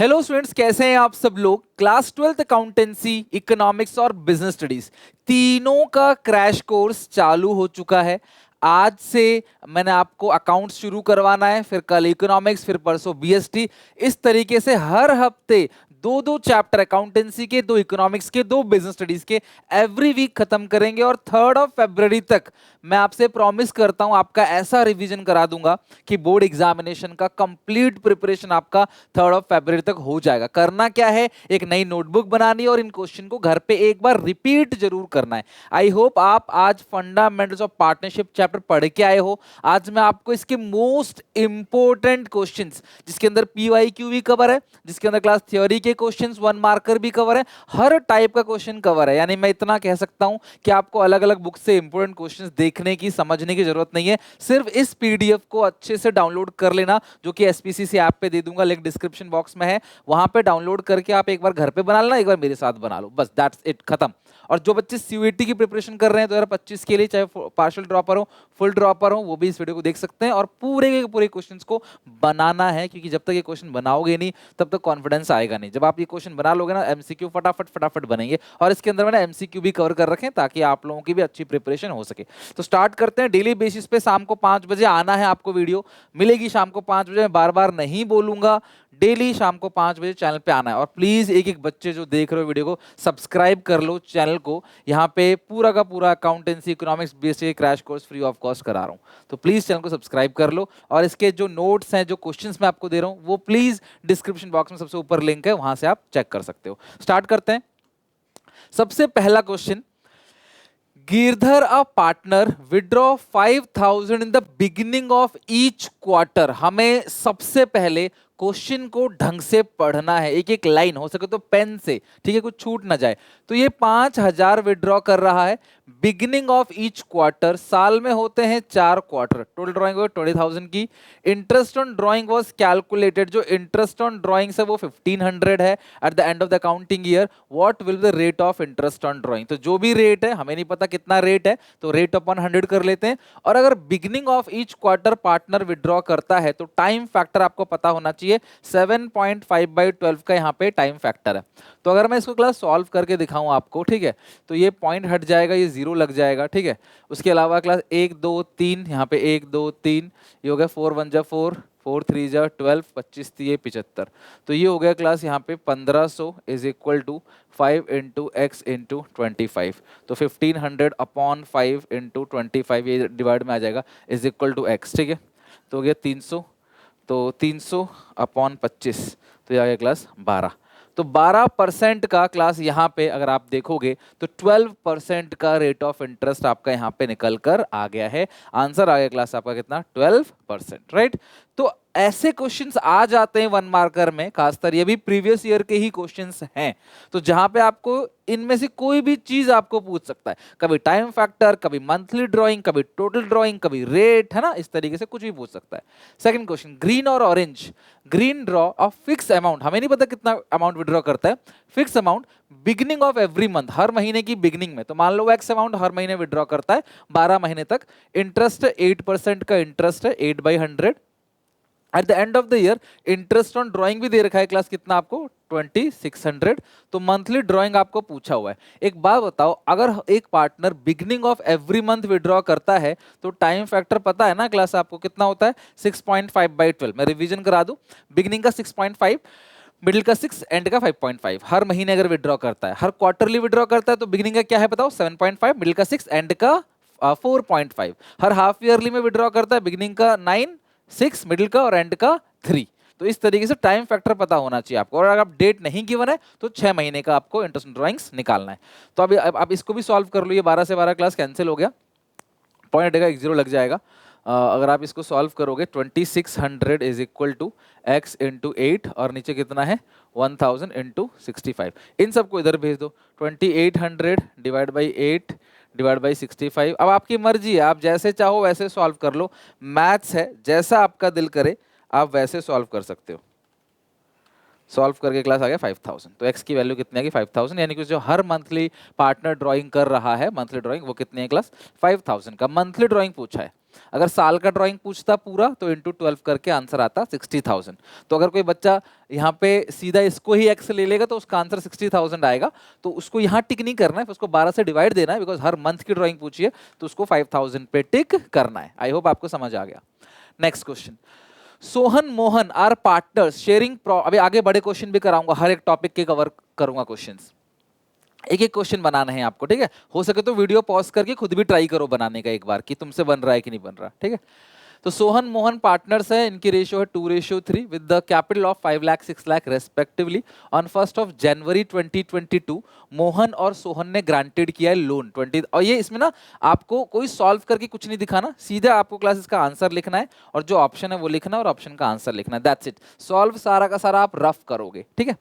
Hello students, कैसे हैं आप सब लोग। क्लास 12th अकाउंटेंसी, इकोनॉमिक्स और बिजनेस स्टडीज तीनों का क्रैश कोर्स चालू हो चुका है। आज से मैंने आपको अकाउंट्स शुरू करवाना है, फिर कल इकोनॉमिक्स, फिर परसों बीएसटी। इस तरीके से हर हफ्ते दो दो चैप्टर अकाउंटेंसी के, दो इकोनॉमिक्स के, दो बिजनेस स्टडीज के एवरी वीक खत्म करेंगे। और 3rd of February तक मैं आपसे प्रॉमिस करता हूं आपका ऐसा रिवीजन करा दूंगा कि बोर्ड एग्जामिनेशन का कंप्लीट प्रिपरेशन आपका 3rd of February तक हो जाएगा। करना क्या है, एक नई नोटबुक बनानी है और इन क्वेश्चन को घर पे एक बार रिपीट जरूर करना है। आई होप आप आज फंडामेंटल्स ऑफ पार्टनरशिप चैप्टर पढ़ के आए हो। आज मैं आपको इसके मोस्ट इंपॉर्टेंट क्वेश्चंस, जिसके अंदर पीवाईक्यू भी कवर है, जिसके अंदर क्लास थ्योरी के क्वेश्चंस 1 मार्कर भी कवर है, हर टाइप का क्वेश्चन कवर है। यानी मैं इतना कह सकता हूं कि आपको अलग अलग बुक से इंपॉर्टेंट क्वेश्चंस देखने की, समझने की जरूरत नहीं है। सिर्फ इस पीडीएफ को अच्छे से डाउनलोड कर लेना, जो कि एसपीसीसी ऐप पे दे दूंगा, लिंक डिस्क्रिप्शन बॉक्स में है। वहां पे डाउनलोड करके आप एक बार घर पे बना लेना, एक बार मेरे साथ बना लो, बस दैट्स इट, खत्म। और जो बच्चे सीयूईटी की प्रिपरेशन कर रहे हैं 2025 के लिए, चाहे पार्शियल ड्रॉपर हो, फुल ड्रॉपर हो, वो भी इस वीडियो को देख सकते हैं। और पूरे के पूरे क्वेश्चंस को बनाना है, क्योंकि जब तक ये क्वेश्चन बनाओगे नहीं तब तक कॉन्फिडेंस आएगा नहीं। जब आप ये क्वेश्चन बना लोगे ना, एमसीक्यू फटाफट फटाफट बनेंगे। और इसके अंदर मैंने एमसीक्यू भी कवर कर रखे हैं ताकि आप लोगों की भी अच्छी प्रिपरेशन हो सके। तो स्टार्ट करते हैं। डेली बेसिस पे शाम को 5 बजे आना है, आपको वीडियो मिलेगी शाम को 5 बजे। मैं बार बार नहीं बोलूंगा, डेली शाम को 5 बजे चैनल पे आना है। और प्लीज एक एक बच्चे जो देख रहे हो वीडियो को, सब्सक्राइब कर लो चैनल को। यहाँ पे पूरा का पूरा accountancy, economics, BSc crash course free of cost करा रहा हूँ। तो प्लीज चैनल को सब्सक्राइब कर लो। और इसके जो नोट्स हैं, जो क्वेश्चंस मैं आपको दे रहा हूँ, वो प्लीज डिस्क्रिप्शन बॉक्स में सबसे ऊपर लिंक है, वहां से आप चेक कर सकते हो। स्टार्ट करते हैं। सबसे पहला question, Girdhar a partner withdraw 5,000 in the beginning of each quarter. हमें सबसे पहले क्वेश्चन को ढंग से पढ़ना है, एक एक लाइन हो सके तो पेन से, ठीक है, कुछ छूट ना जाए। तो ये 5,000 विड्रॉ कर रहा है बिगिनिंग ऑफ ईच क्वार्टर। साल में होते हैं 4 क्वार्टर। टोटल ड्राइंग 20,000 की। Interest on drawing was calculated, जो इंटरेस्ट ऑन ड्राइंग है वो 1,500 है eight the end of the accounting year. What will the rate of interest on drawing. तो जो भी रेट है, हमें नहीं पता कितना रेट है, तो रेट अपॉन 100 कर लेते हैं। और अगर beginning of each quarter partner withdraw करता है तो टाइम फैक्टर आपको पता होना चाहिए। 7.5/12 का यहाँ पे टाइम फैक्टर है। तो अगर मैं इसको क्लास सॉल्व करके दिखाऊं आपको, ठीक है, तो ये पॉइंट हट जाएगा, ये 0 लग जाएगा, ठीक है। उसके अलावा क्लास 1 2 3, यहाँ पे 1 2 3, ये हो गया 4 1 जा 4, 4 3 जा 12, 25 3 75। तो ये हो गया क्लास यहाँ पे 1500 is equal to 5 into x into 25। तो 1,500 अपॉन 5 इंटू 25, ये डिवाइड में आ जाएगा, इज इक्वल टू एक्स, ठीक है। तो हो गया 300, तो 300 अपॉन 25, तो ये आ गया क्लास 12। तो 12% का क्लास यहाँ पे अगर आप देखोगे तो 12% का रेट ऑफ इंटरेस्ट आपका यहाँ पे निकल कर आ गया है। आंसर आ गया क्लास आपका कितना, 12%, राइट। तो ऐसे क्वेश्चंस आ जाते हैं 1 मार्कर में, खासकर ये भी प्रीवियस ईयर के ही क्वेश्चंस हैं। तो जहां पे आपको इनमें से कोई भी चीज आपको पूछ सकता है, कभी टाइम फैक्टर, कभी मंथली ड्राइंग, कभी टोटल ड्राइंग, कभी रेट, है ना, इस तरीके से कुछ भी पूछ सकता है। सेकंड क्वेश्चन, ग्रीन और orange. Green draw of fix amount, हमें नहीं पता कितना अमाउंट विड्रॉ करता है, fix amount beginning of every month, हर महीने की बिगिनिंग में। तो मान लो एक्स अमाउंट हर महीने विड्रॉ करता है 12 महीने तक। इंटरेस्ट 8% का इंटरेस्ट है, 8/100। Eight the end of the year interest on drawing भी दे रखा है क्लास, कितना आपको, 2,600। तो मंथली ड्राइंग आपको पूछा हुआ है। एक बात बताओ, अगर एक partner beginning of every month withdraw करता है तो टाइम फैक्टर पता है ना क्लास आपको कितना होता है, 6.5/12। मैं रिवीजन करा दूं, बिगिनिंग का 6.5, मिडिल का 6, एंड का 5.5। हर महीने अगर विड्रॉ करता है, हर क्वार्टरली विड्रॉ करता है, तो बिगिनिंग का क्या है बताओ, 7.5, मिडिल का 6, एंड का 4.5। हर हाफ ईयरली में विड्रॉ करता है, बिगिनिंग का 9, 6, मिडिल का और एंड का 3। तो इस तरीके से टाइम फैक्टर पता होना चाहिए आपको। और अगर आप डेट नहीं गिवन है तो 6 महीने का आपको इंटरेस्ट ड्राइंग्स निकालना है। तो अभी अब इसको भी सॉल्व कर लो। ये 12 से 12 क्लास कैंसिल हो गया, पॉइंट हटेगा, 1 0 लग जाएगा। अगर आप इसको सॉल्व करोगे 2600 is equal to x into 8, और नीचे कितना है 1000 इंटू 65। इन सबको इधर भेज दो, 2800 डिवाइड बाई 8 डिवाइड बाई 65। अब आपकी मर्जी है, आप जैसे चाहो वैसे सॉल्व कर लो, मैथ्स है, जैसा आपका दिल करे आप वैसे सॉल्व कर सकते हो। सॉल्व करके क्लास आ गया 5,000। तो एक्स की वैल्यू कितनी आएगी, 5,000। यानी कि जो हर मंथली पार्टनर ड्राइंग कर रहा है, मंथली ड्राइंग, वो कितनी है क्लास, 5,000 का मंथली ड्राइंग पूछा है। अगर साल का ड्राइंग पूछता पूरा तो इंटू 12 करके आंसर आता 60,000। तो अगर कोई बच्चा यहाँ पे सीधा इसको ही एक्स ले लेगा तो उसका आंसर 60,000 आएगा। तो उसको यहाँ टिक नहीं करना है, उसको 12 से डिवाइड देना है, बिकॉज हर मंथ की ड्राइंग पूछी है तो उसको 5,000 पे टिक करना है। आई होप आपको समझ आ गया। Next question, Sohan Mohan are partners sharing. अभी आगे बड़े क्वेश्चन भी कराऊंगा, हर एक टॉपिक के कवर करूंगा क्वेश्चंस, एक एक क्वेश्चन बनाना है आपको, ठीक है। हो सके तो वीडियो पॉज करके खुद भी ट्राई करो बनाने का एक बार कि तुमसे बन रहा है कि नहीं बन रहा, ठीक है। तो सोहन मोहन पार्टनर्स है, इनकी रेशियो है 2:3 with the capital of 5 lakh 6 lakh respectively. On 1 जनवरी 2022 मोहन और सोहन ने ग्रांटेड किया है लोन 20। और ये इसमें ना आपको कोई सॉल्व करके कुछ नहीं दिखाना, सीधा आपको क्लासेस का आंसर लिखना है और जो ऑप्शन है वो लिखना है और ऑप्शन का आंसर लिखना है, दैट्स इट। सॉल्व सारा का सारा आप रफ करोगे, ठीक है।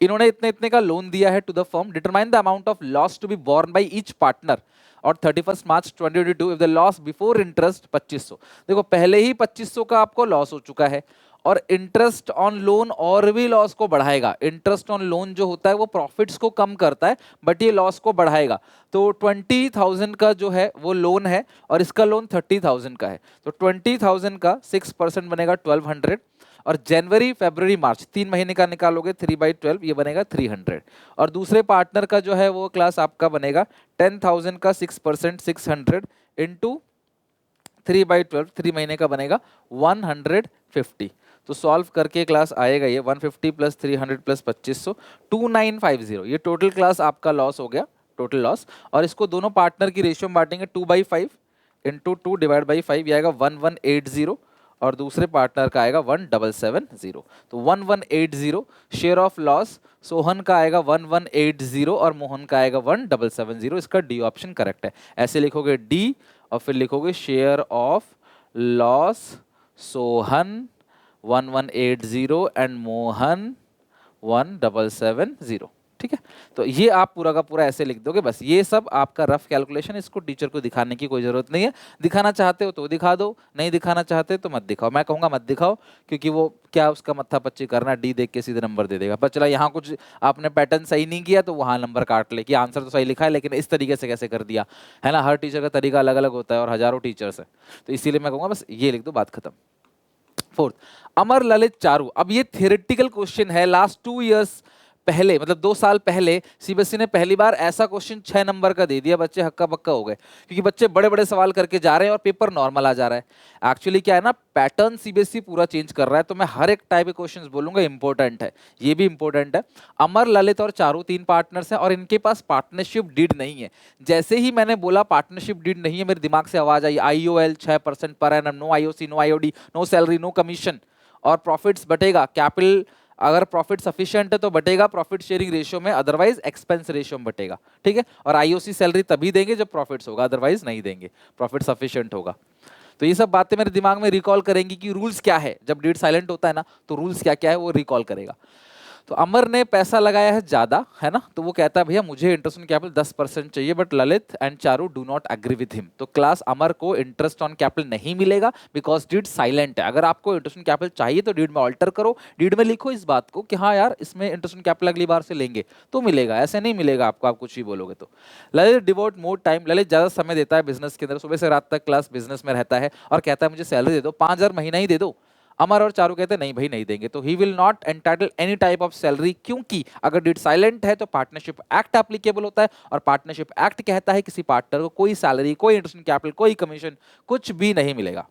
इन्होंने इतने इतने का लोन दिया है to the firm. Determine the amount of loss to be borne by each partner और 31 March 2022 if the loss before interest 2500। देखो पहले ही 2500 का आपको लॉस हो चुका है और इंटरेस्ट ऑन लोन और भी लॉस को बढ़ाएगा। इंटरेस्ट ऑन लोन जो होता है वो प्रॉफिट्स को कम करता है बट ये लॉस को बढ़ाएगा। तो 20,000 का जो है वो लोन है और इसका लोन 30,000 का है। तो 20,000 का 6% बनेगा 1200 और जनवरी फरवरी मार्च 3 महीने का निकालोगे 3/12 ये बनेगा 300। और दूसरे पार्टनर का जो है वो क्लास आपका बनेगा 10,000 का 6% 600 इंटू 3/12 3 महीने का बनेगा 150। तो सॉल्व करके क्लास आएगा ये 150 प्लस 300 प्लस 2500 2950। ये टोटल क्लास आपका लॉस हो गया, टोटल लॉस। और इसको दोनों पार्टनर की रेशियो में बांटेंगे 2/5 इंटू 2 डिवाइड बाई 5 ये आएगा 1180 और दूसरे पार्टनर का आएगा 1770। तो 1180 शेयर ऑफ लॉस सोहन का आएगा 1180 और मोहन का आएगा 1770। इसका डी ऑप्शन करेक्ट है। ऐसे लिखोगे डी और फिर लिखोगे share of loss Sohan 1180 and Mohan 1770, ठीक है। तो ये आप पूरा का पूरा ऐसे लिख दोगे, बस ये सब आपका रफ कैलकुलेशन। इसको टीचर को दिखाने की कोई जरूरत नहीं है, दिखाना चाहते हो तो दिखा दो, नहीं दिखाना चाहते तो मत दिखाओ। मैं कहूंगा मत दिखाओ क्योंकि वो क्या उसका मत्था पच्ची करना, डी देख के सीधे नंबर दे देगा। पर चला यहाँ कुछ आपने पैटर्न सही नहीं किया तो वहाँ नंबर काट ले कि आंसर तो सही लिखा है लेकिन इस तरीके से कैसे कर दिया, है ना। हर टीचर का तरीका अलग अलग होता है और हजारों टीचर्स है, तो इसीलिए मैं कहूँगा बस ये लिख दो, बात खत्म। फोर्थ, अमर ललित चारू। अब ये थियोरेटिकल क्वेश्चन है, लास्ट 2 इयर्स पहले मतलब 2 साल पहले सीबीएसई ने पहली बार ऐसा क्वेश्चन 6 नंबर का दे दिया, बच्चे हक्का बक्का हो गए क्योंकि बच्चे बड़े बड़े सवाल करके जा रहे हैं और पेपर नॉर्मल आ जा रहा है। एक्चुअली क्या है ना, पैटर्न सीबीएसई पूरा चेंज कर रहा है, तो मैं हर एक टाइप के क्वेश्चंस बोलूंगा, इंपॉर्टेंट है, ये भी इंपॉर्टेंट है। अमर ललित और चारू 3 पार्टनर्स हैं और इनके पास पार्टनरशिप डीड नहीं है। जैसे ही मैंने बोला पार्टनरशिप डीड नहीं है मेरे दिमाग से आवाज आई IOL 6% per annum, no IOC no IOD no salary no commission और प्रॉफिट्स बटेगा। कैपिटल अगर प्रॉफिट सफिशिएंट है तो बटेगा प्रॉफिट शेयरिंग रेशियो में, अदरवाइज एक्सपेंस रेशियो में बटेगा, ठीक है। और आईओसी सैलरी तभी देंगे जब प्रॉफिट्स होगा, अदरवाइज नहीं देंगे, प्रॉफिट सफिशिएंट होगा। तो ये सब बातें मेरे दिमाग में रिकॉल करेंगी कि रूल्स क्या है, जब डीड साइलेंट होता है ना तो रूल्स क्या क्या है वो रिकॉल करेगा। तो अमर ने पैसा लगाया है ज्यादा, है ना, तो वो कहता है भैया मुझे इंटरेस्ट ऑन कैपिटल 10% चाहिए, but Lalit and Charu do not agree with him. तो क्लास अमर को इंटरेस्ट ऑन कैपिटल नहीं मिलेगा बिकॉज डीड साइलेंट है। अगर आपको इंटरेस्ट ऑन कैपिटल चाहिए तो डीड में ऑल्टर करो, डीड में लिखो इस बात को कि हाँ यार इसमें इंटरेस्ट ऑन कैपिटल अगली बार से लेंगे तो मिलेगा, ऐसे नहीं मिलेगा आपको, आप कुछ ही बोलोगे तो। Lalit devote more time, Lalit ज्यादा समय देता है बिजनेस के अंदर, सुबह से रात तक क्लास बिजनेस में रहता है और कहता है मुझे सैलरी दे दो, 5,000 महीना ही दे दो। अमर और चारू कहते हैं नहीं भाई नहीं देंगे, तो he will not entitle any type of salary, क्योंकि अगर डीड साइलेंट है तो पार्टनरशिप एक्ट एप्लीकेबल होता है और पार्टनरशिप एक्ट कहता है किसी पार्टनर को कोई सैलरी, कोई इंटरेस्ट कैपिटल, कोई कमीशन, कुछ भी नहीं मिलेगा।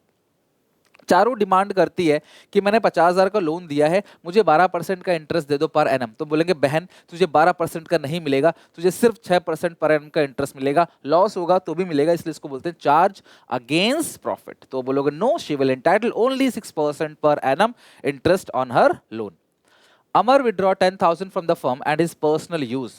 चारू डिमांड करती है कि मैंने 50,000 का लोन दिया है, मुझे 12% का इंटरेस्ट दे दो पर एनम। तो बोलेंगे बहन तुझे 12% का नहीं मिलेगा, तुझे सिर्फ 6% पर एनम का इंटरेस्ट मिलेगा, लॉस होगा तो भी मिलेगा, इसलिए इसको बोलते हैं चार्ज अगेंस्ट प्रॉफिट। तो बोलोगे no, she will entitle only 6% per annum interest on her loan. Amar withdraw 10,000 from the firm and his personal use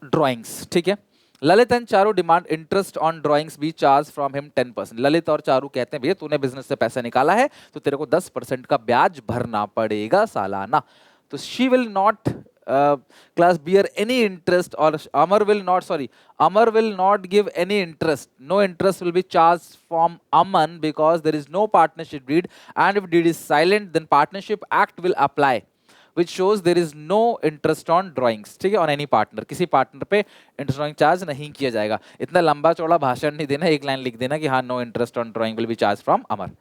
drawings, ठीक है। Lalit and Charu demand interest on drawings be charge from him 10%। Lalit और चारू कहते हैं भैया तूने business से पैसा निकाला है तो तेरे को 10% का ब्याज भरना पड़ेगा सालाना। तो she will not class bear any interest, or Amar will not give any interest. No interest will be charged from Aman because there is no partnership deed, and if deed is silent then partnership act will apply. Which shows there is no interest on drawings, ठीक है, on any partner, किसी partner पे interest drawing charge नहीं किया जाएगा। इतना लंबा चौड़ा भाषण नहीं देना, एक लाइन लिख देना कि हाँ no interest on drawing will be charge from Amar.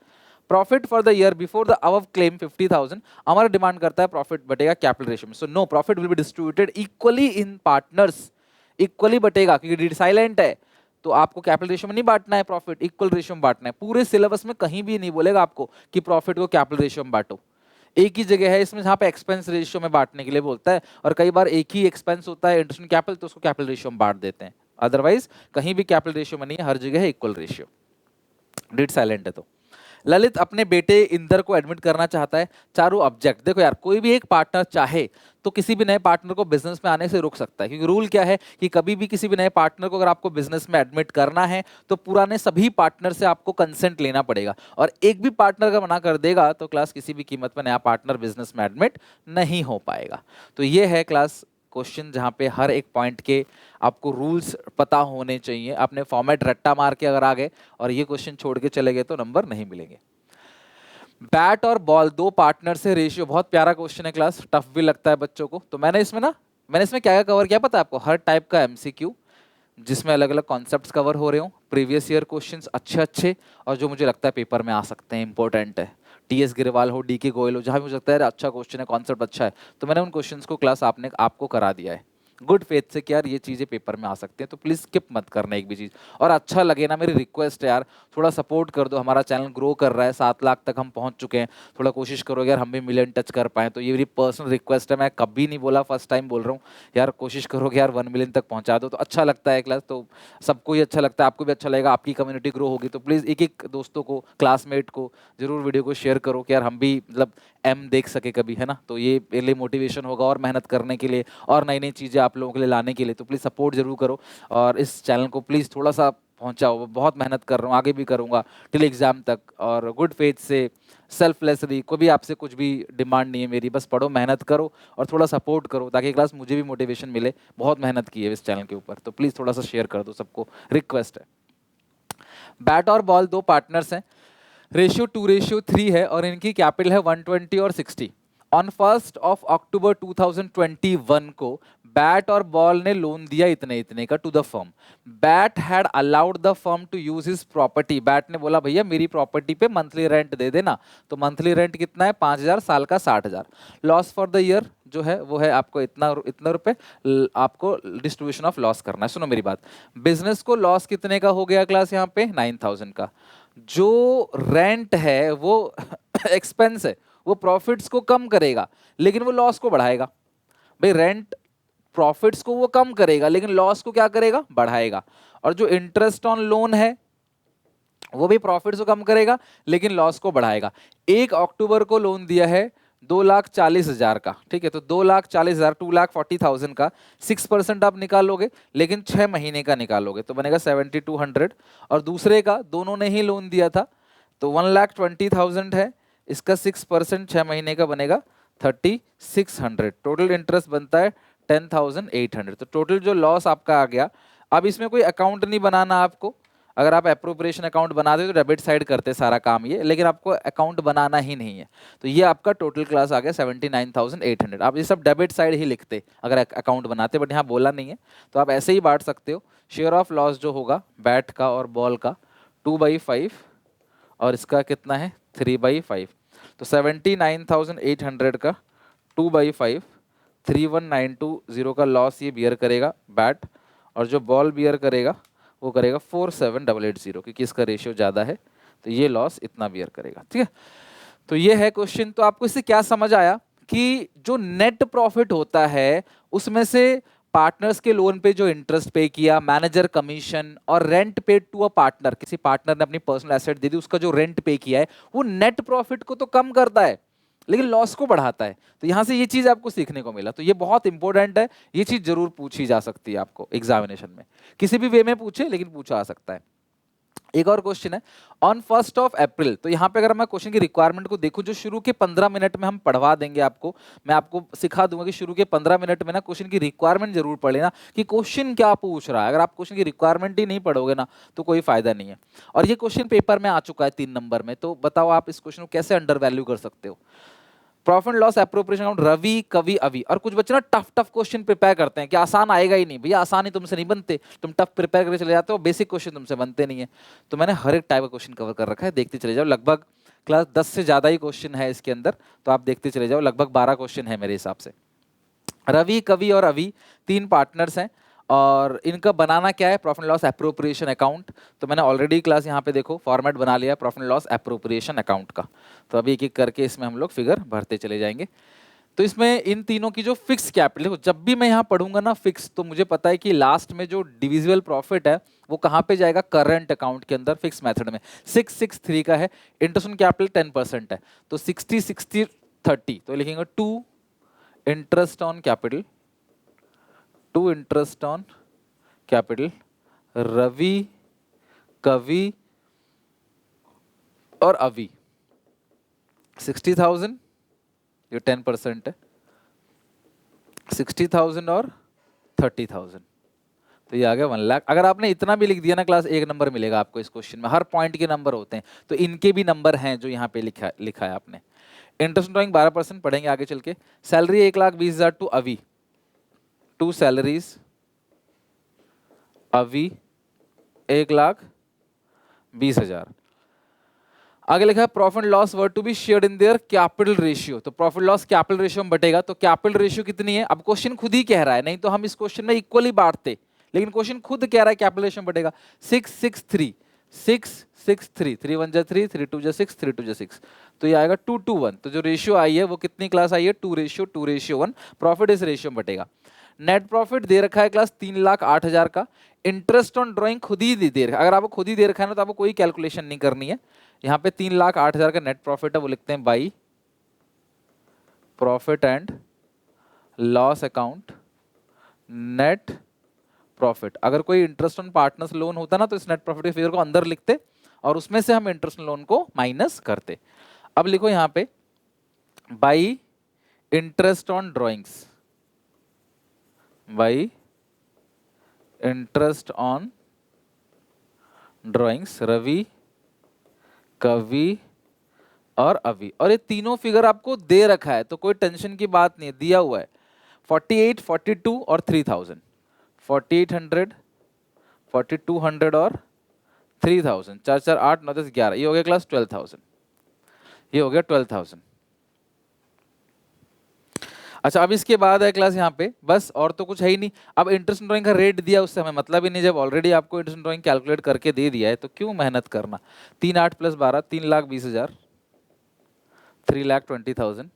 Profit for the year before the above claim 50,000, Amar demand करता है प्रॉफिट बटेगा कैपिटल रेशियो में, so no profit will be distributed equally in partners, equally बटेगा क्योंकि डीड साइलेंट है, तो आपको capital ratio में नहीं बांटना है, प्रॉफिट इक्वल रेशियो में बांटना है। पूरे सिलेबस में कहीं भी नहीं बोलेगा आपको कि प्रॉफिट को कैपिटल रेशियो में बांटो, एक ही जगह है इसमें जहां पे एक्सपेंस रेशियो में बांटने के लिए बोलता है, और कई बार एक ही एक्सपेंस होता है इंटरेस्ट कैपिटल, तो उसको कैपिटल रेशियो में बांट देते हैं, अदरवाइज कहीं भी कैपिटल रेशियो में नहीं है, हर जगह है इक्वल रेशियो, डीड साइलेंट है तो। ललित अपने बेटे इंदर को एडमिट करना चाहता है, चारू ऑब्जेक्ट। देखो यार, कोई भी एक पार्टनर चाहे तो किसी भी नए पार्टनर को बिजनेस में आने से रोक सकता है, क्योंकि रूल क्या है कि कभी भी किसी भी नए पार्टनर को अगर आपको बिजनेस में एडमिट करना है तो पुराने सभी पार्टनर से आपको कंसेंट लेना पड़ेगा, और एक भी पार्टनर का मना कर देगा तो क्लास किसी भी कीमत पर नया पार्टनर बिजनेस में एडमिट नहीं हो पाएगा। तो ये है क्लास क्वेश्चन जहां पे हर एक पॉइंट के आपको रूल्स पता होने चाहिए। आपने फॉर्मेट रट्टा मार के अगर आ गए और ये क्वेश्चन छोड़ के चले गए तो नंबर नहीं मिलेंगे। बैट और बॉल दो पार्टनर से रेशियो, बहुत प्यारा क्वेश्चन है क्लास, टफ भी लगता है बच्चों को। तो मैंने इसमें क्या क्या कवर किया पता है आपको, हर टाइप का एमसीक्यू जिसमें अलग अलग कॉन्सेप्ट्स कवर हो रहे हो, प्रीवियस ईयर क्वेश्चंस अच्छे अच्छे, और जो मुझे लगता है पेपर में आ सकते हैं, इंपॉर्टेंट है, टीएस गिरवाल हो, डी के गोयल हो, जहां भी मुझे लगता है अच्छा क्वेश्चन है, कॉन्सेप्ट अच्छा है, तो मैंने उन क्वेश्चंस को क्लास आपको करा दिया है गुड फेथ से कि यार ये चीज़ें पेपर में आ सकती हैं, तो प्लीज़ स्किप मत करना एक भी चीज़। और अच्छा लगे ना, मेरी रिक्वेस्ट है यार, थोड़ा सपोर्ट कर दो, हमारा चैनल ग्रो कर रहा है, 7 लाख तक हम पहुंच चुके हैं, थोड़ा कोशिश करो यार हम भी मिलियन टच कर पाएँ, तो ये मेरी पर्सनल रिक्वेस्ट है, मैं कभी नहीं बोला, फर्स्ट टाइम बोल रहा हूँ यार, कोशिश करो कि यार 1 मिलियन तक पहुँचा दो, तो अच्छा लगता है क्लास, तो सबको ही अच्छा लगता है, आपको भी अच्छा लगेगा, आपकी कम्युनिटी ग्रो होगी। तो प्लीज़ एक एक दोस्तों को, क्लासमेट को जरूर वीडियो को शेयर करो कि यार हम भी मतलब एम देख सके कभी, है ना, तो ये पहले मोटिवेशन होगा और मेहनत करने के लिए और नई नई चीज़ें आप लोगों के लिए लाने के लिए। तो प्लीज़ सपोर्ट जरूर करो और इस चैनल को प्लीज़ थोड़ा सा पहुंचाओ, बहुत मेहनत कर रहा हूँ, आगे भी करूँगा टिल एग्जाम तक, और गुड फेथ से सेल्फलेसली, कोई भी आपसे कुछ भी डिमांड नहीं है मेरी, बस पढ़ो, मेहनत करो और थोड़ा सपोर्ट करो, ताकि क्लास मुझे भी मोटिवेशन मिले, बहुत मेहनत की है इस चैनल के ऊपर, तो प्लीज़ थोड़ा सा शेयर कर दो, सबको रिक्वेस्ट है। बैट और बॉल दो पार्टनर्स हैं, रेशियो 2:3 है और इनकी कैपिटल है 120 और 60। ऑन 1 अक्टूबर 2021 को बैट और बॉल ने लोन दिया इतने इतने का टू द फर्म। बैट had allowed the firm to use his property, बैट ने बोला भैया मेरी प्रॉपर्टी पे मंथली रेंट दे देना, तो मंथली रेंट कितना है 5,000, साल का 60,000। लॉस फॉर द ईयर जो है वो है आपको इतना इतना रुपए, आपको डिस्ट्रीब्यूशन ऑफ लॉस करना है। सुनो मेरी बात, बिजनेस को लॉस कितने का हो गया क्लास, यहाँ पे 9,000 का। जो रेंट है वो एक्सपेंस है, वो प्रॉफिट्स को कम करेगा लेकिन वो लॉस को बढ़ाएगा। भाई रेंट प्रॉफिट्स को वो कम करेगा लेकिन लॉस को क्या करेगा, बढ़ाएगा। और जो इंटरेस्ट ऑन लोन है वो भी प्रॉफिट्स को कम करेगा लेकिन लॉस को बढ़ाएगा। 1 अक्टूबर को लोन दिया है 2,40,000 का, ठीक है, तो 2,40,000, 2,40,000 का 6% आप निकालोगे लेकिन 6 महीने का निकालोगे तो बनेगा 7,200, और दूसरे का दोनों ने ही लोन दिया था तो 1,20,000 है, इसका 6% 6 महीने का बनेगा 3,600, टोटल इंटरेस्ट बनता है 10,800। तो टोटल जो लॉस आपका आ गया, अब इसमें कोई अकाउंट नहीं बनाना आपको, अगर आप अप्रोप्रिएशन अकाउंट बना दे तो डेबिट साइड करते सारा काम ये, लेकिन आपको अकाउंट बनाना ही नहीं है। तो ये आपका टोटल क्लास आ गया 79,800। आप ये सब डेबिट साइड ही लिखते अगर अकाउंट बनाते, बट यहाँ बोला नहीं है तो आप ऐसे ही बांट सकते हो। शेयर ऑफ लॉस जो होगा बैट का और बॉल का 2/5 और इसका कितना है 3/5, तो 79,800 का 2/5, 31,920 का लॉस ये बियर करेगा बैट, और जो बॉल बियर करेगा वो करेगा 47,880, क्योंकि इसका रेशियो ज़्यादा है तो ये लॉस इतना बियर करेगा। ठीक है, तो ये है क्वेश्चन। तो आपको इससे क्या समझ आया कि जो नेट प्रॉफिट होता है उसमें से पार्टनर्स के लोन पे जो इंटरेस्ट पे किया, मैनेजर कमीशन और rent paid to a partner, किसी पार्टनर ने अपनी पर्सनल एसेट दे दी, उसका जो रेंट पे किया है वो नेट प्रॉफिट को तो कम करता है लेकिन लॉस को बढ़ाता है। तो यहां से ये चीज आपको सीखने को मिला, तो ये बहुत इंपॉर्टेंट है, ये चीज जरूर पूछी जा सकती है आपको एग्जामिनेशन में, किसी भी वे में पूछे लेकिन पूछा आ सकता है। एक और क्वेश्चन है ऑन 1 अप्रैल, तो यहाँ पे अगर मैं क्वेश्चन की रिक्वायरमेंट को देखूं, जो शुरू के 15 मिनट में हम पढ़वा देंगे आपको, मैं आपको सिखा दूंगा कि शुरू के 15 मिनट में ना क्वेश्चन की रिक्वायरमेंट जरूर पढ़ लेना कि क्वेश्चन क्या पूछ रहा है। अगर आप क्वेश्चन की रिक्वायरमेंट ही नहीं पढ़ोगे ना तो कोई फायदा नहीं है। और ये क्वेश्चन पेपर में आ चुका है 3 नंबर में, तो बताओ आप इस क्वेश्चन को कैसे अंडर वैल्यू कर सकते हो। Profit and loss appropriation account, Ravi, Kavi, Avi. और कुछ बच्चे ना टफ टफ क्वेश्चन प्रिपेयर करते हैं कि आसान आएगा ही नहीं। भैया आसान ही तुमसे नहीं बनते, तुम टफ प्रिपेयर करके चले जाते हो, बेसिक क्वेश्चन तुमसे बनते नहीं है। तो मैंने हर एक टाइप का क्वेश्चन कवर कर रखा है, देखते चले जाओ। लगभग क्लास 10 से ज्यादा ही क्वेश्चन है इसके अंदर, तो आप देखते चले जाओ। लगभग 12 क्वेश्चन है मेरे हिसाब से। रवि, कवि और अवि 3 पार्टनर्स हैं, और इनका बनाना क्या है, profit and loss appropriation account. तो मैंने ऑलरेडी क्लास यहाँ पे देखो फॉर्मेट बना लिया profit and loss appropriation account का। तो अभी एक एक करके इसमें हम लोग फिगर भरते चले जाएंगे। तो इसमें इन तीनों की जो फिक्स कैपिटल, देखो जब भी मैं यहाँ पढ़ूंगा ना फिक्स, तो मुझे पता है कि लास्ट में जो डिविजिबल प्रॉफिट है वो कहाँ पे जाएगा, करंट अकाउंट के अंदर फिक्स मेथड में। 663 का है, इंटरेस्ट ऑन कैपिटल 10% है, तो 60 60 30, तो लिखेंगे 2 interest on capital, 2 interest on capital, Ravi, Kavi और अवि 60,000, ये 10% है, 60,000 और 30,000, तो ये आ गया 1 लाख। अगर आपने इतना भी लिख दिया ना क्लास, 1 नंबर मिलेगा आपको इस क्वेश्चन में। हर पॉइंट के नंबर होते हैं, तो इनके भी नंबर हैं जो यहाँ पे लिखा है आपने। इंटरेस्ट ड्राइंग 12% पढ़ेंगे आगे चल के। Salary 1,20,000 to Avi, 2 salaries Avi 1,20,000। आगे लिखा है profit and loss were to be shared in their capital ratio, तो प्रॉफिट लॉस कैपिटल रेशियो में बटेगा। तो कैपिटल रेशियो कितनी है, अब क्वेश्चन खुद ही कह रहा है, नहीं तो हम इस क्वेश्चन में इक्वली बांटते, लेकिन क्वेश्चन खुद कह रहा है कैपिटल रेशियो में बटेगा। 663, 663, 3 1 जा 3, 3 2 जा 6, 3 2 जा 6, तो ये आएगा 2 to 1। तो जो रेशियो आई है वो कितनी क्लास आई है, 2:1। प्रॉफिट इस रेशियो में बटेगा। नेट प्रॉफिट दे रखा है क्लास 3,08,000 का। इंटरेस्ट ऑन ड्राइंग खुद ही दे रखा है, अगर आपको खुद ही दे रखा है ना तो आपको कोई कैलकुलेशन नहीं करनी है। यहाँ पे 3,08,000 का नेट प्रॉफिट है, वो लिखते हैं by profit and loss account net profit. अगर कोई इंटरेस्ट ऑन पार्टनर्स लोन होता ना तो इस नेट प्रॉफिट के फिगर को अंदर लिखते और उसमें से हम इंटरेस्ट लोन को माइनस करते। अब लिखो यहाँ पे by interest on drawings, by interest on drawings, Ravi, Kavi और अवि। और ये तीनों फिगर आपको दे रखा है, तो कोई टेंशन की बात नहीं है, दिया हुआ है। 48, 42 और 3,000, 4800, 4200 और 3,000, 4 4 8 9 10 11, ये हो गया क्लास 12,000, ये हो गया 12,000। अच्छा, अब इसके बाद है क्लास यहाँ पे बस, और तो कुछ है ही नहीं। अब इंटरेस्ट ड्राइंग का रेट दिया, उससे हमें मतलब ही नहीं, जब ऑलरेडी आपको इंटरेस्ट ड्राइंग कैलकुलेट करके दे दिया है तो क्यों मेहनत करना। 3 8 + 12, 3,20,000, 3,20,000,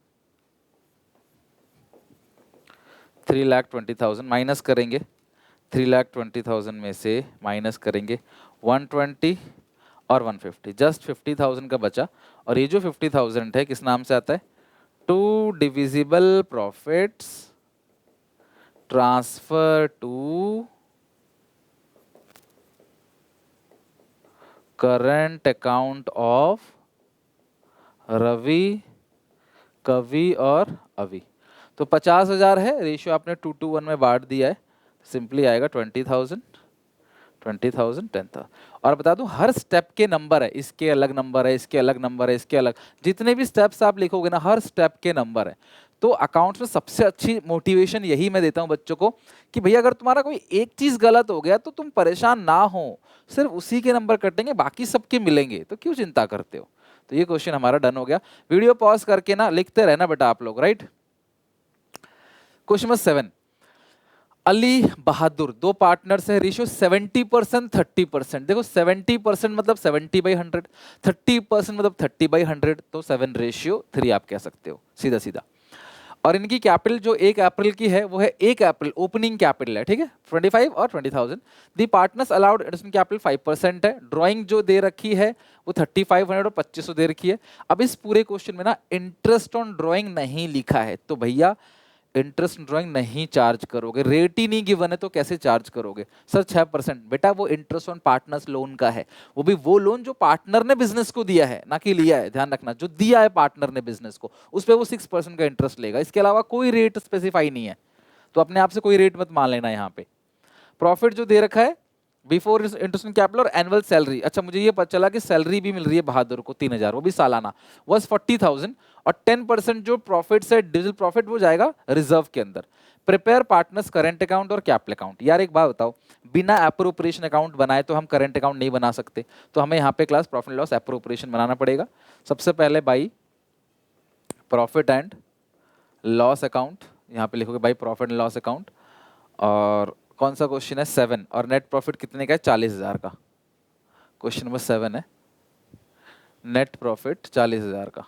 3,20,000 माइनस करेंगे। 3,20,000 में से माइनस करेंगे 120 और 150, जस्ट 50,000 का बचा। और ये जो 50,000 है किस नाम से आता है, to divisible profits transfer to current account of Ravi, Kavi और अवि। तो 50,000 है, रेशियो आपने 2 to 1 में बांट दिया है, सिंपली आएगा 20,000, 20,000, 10,000। और बता दूं हर स्टेप के नंबर है, इसके अलग नंबर है, इसके अलग नंबर है, इसके अलग, जितने भी स्टेप्स आप लिखोगे ना हर स्टेप के नंबर है। तो अकाउंट्स में सबसे अच्छी मोटिवेशन यही मैं देता हूं बच्चों को कि भैया अगर तुम्हारा कोई एक चीज गलत हो गया तो तुम परेशान ना हो, सिर्फ उसी के नंबर कटेंगे, बाकी सबके मिलेंगे, तो क्यों चिंता करते हो। तो ये क्वेश्चन हमारा डन हो गया। वीडियो पॉज करके ना लिखते रहना बेटा आप लोग, राइट। क्वेश्चन नंबर 7, अली बहादुर, 2 पार्टनर्स है, रेशियो 70% 30%। देखो 70% मतलब 70/100, 30% मतलब 30/100, तो 7:3 आप कह सकते हो सीधा सीधा। और इनकी कैपिटल जो 1 अप्रैल की है वो है 1 अप्रैल ओपनिंग कैपिटल है, ठीक है, 25 और 20,000। दी पार्टनर्स अलाउड एडिशनल कैपिटल 5% है। ड्राइंग जो दे रखी है वो 3,500 और 2,500 दे रखी है। अब इस पूरे क्वेश्चन में ना इंटरेस्ट ऑन ड्राइंग नहीं लिखा है, तो भैया इंटरेस्ट ड्राइंग नहीं चार्ज करोगे, रेट ही नहीं गिवन है तो कैसे चार्ज करोगे सर। 6% बेटा वो इंटरेस्ट ऑन पार्टनर्स लोन का है, वो भी वो लोन जो पार्टनर ने बिजनेस को दिया है, ना कि लिया है, ध्यान रखना, जो दिया है पार्टनर ने बिजनेस को उस पर वो 6% का इंटरेस्ट लेगा, इसके अलावा कोई रेट स्पेसिफाई नहीं है, तो अपने आप से कोई रेट मत मान लेना। यहाँ पे प्रॉफिट जो दे रखा है बिफोर इंटरेस्ट ऑन कैपिटल और एनुअल सैलरी। अच्छा मुझे ये पता चला कि सैलरी भी मिल रही है बहादुर को 3,000, वो भी सालाना, वॉज 40,000, और 10% जो प्रॉफिट है डिजिटल प्रॉफिट वो जाएगा रिजर्व के अंदर। प्रिपेयर पार्टनर्स करेंट अकाउंट और कैपिटल अकाउंट। यार एक बात बताओ, बिना अप्रोप्रिएशन अकाउंट बनाए तो हम करेंट अकाउंट नहीं बना सकते, तो हमें यहाँ पे क्लास प्रॉफिट लॉस अप्रोप्रिएशन बनाना पड़ेगा। सबसे पहले by profit and loss account, यहाँ पे लिखोगे by profit and loss account. और कौन सा क्वेश्चन है 7, और नेट प्रॉफिट कितने का है 40,000 का, क्वेश्चन नंबर 7 है, नेट प्रॉफिट 40,000 का,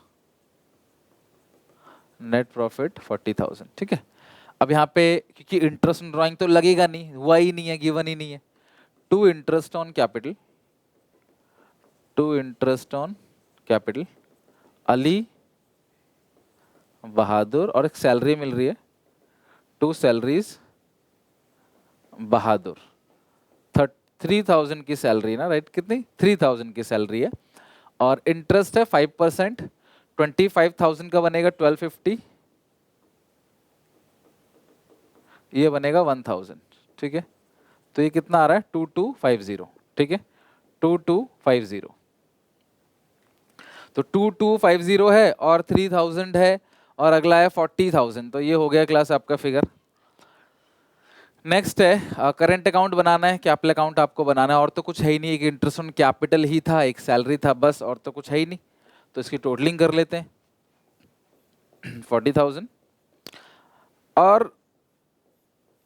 नेट प्रॉफिट 40,000, ठीक है। अब यहाँ पे क्योंकि इंटरेस्ट ऑन ड्राइंग तो लगेगा नहीं, हुआ ही नहीं है, गिवन ही नहीं है, to interest on capital, to interest on capital Ali Bahadur, और एक सैलरी मिल रही है, टू सैलरीज बहादुर, 3,000 की सैलरी ना, राइट, कितनी 3,000 की सैलरी है, और इंटरेस्ट है 5%, 25,000 का बनेगा 1250, ये बनेगा 1,000, ठीक है। तो ये कितना आ रहा है 2250, ठीक है, 2250, तो 2250 है और 3,000 है, और अगला है 40,000, तो ये हो गया क्लास आपका फिगर। नेक्स्ट है करंट अकाउंट बनाना है, कैपिटल अकाउंट आपको बनाना है, और तो कुछ है ही नहीं, एक इंटरेस्ट ऑन कैपिटल ही था, एक सैलरी था बस, और तो कुछ है ही नहीं, तो इसकी टोटलिंग कर लेते हैं 40,000। और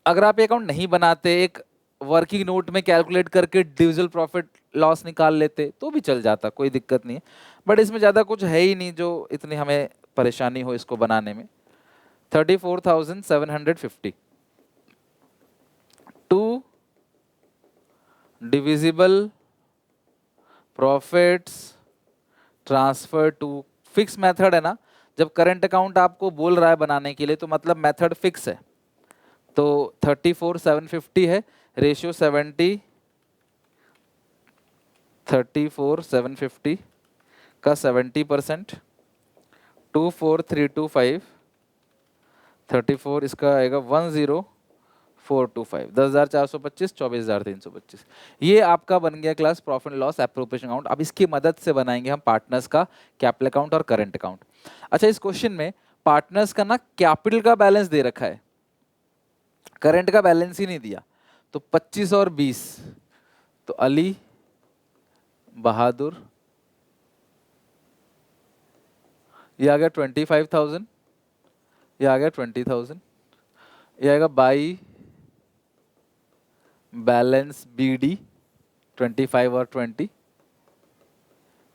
अगर आप ये अकाउंट नहीं बनाते, एक वर्किंग नोट में कैलकुलेट करके डिविजिबल प्रॉफिट लॉस निकाल लेते तो भी चल जाता, कोई दिक्कत नहीं है, बट इसमें ज़्यादा कुछ है ही नहीं जो इतनी हमें परेशानी हो इसको बनाने में। 34,750 to divisible profits transfer to, fix method है ना, जब करंट अकाउंट आपको बोल रहा है बनाने के लिए तो मतलब मेथड फिक्स है, तो 34,750 है, रेशियो 70, 34,750 का 70%, 24,325, 34 इसका आएगा 10,425, 10,425, 24,325, ये आपका बन गया class profit and loss appropriation account. अब इसकी मदद से बनाएंगे हम पार्टनर्स का कैपिटल अकाउंट और करंट अकाउंट। अच्छा इस क्वेश्चन में पार्टनर्स का ना कैपिटल का बैलेंस दे रखा है, करंट का बैलेंस ही नहीं दिया, तो 25 और 20, तो अली बहादुर, ये आ गया 25,000, ये आ गया 20,000, ये आएगा बाई बैलेंस बीडी 25 और 20,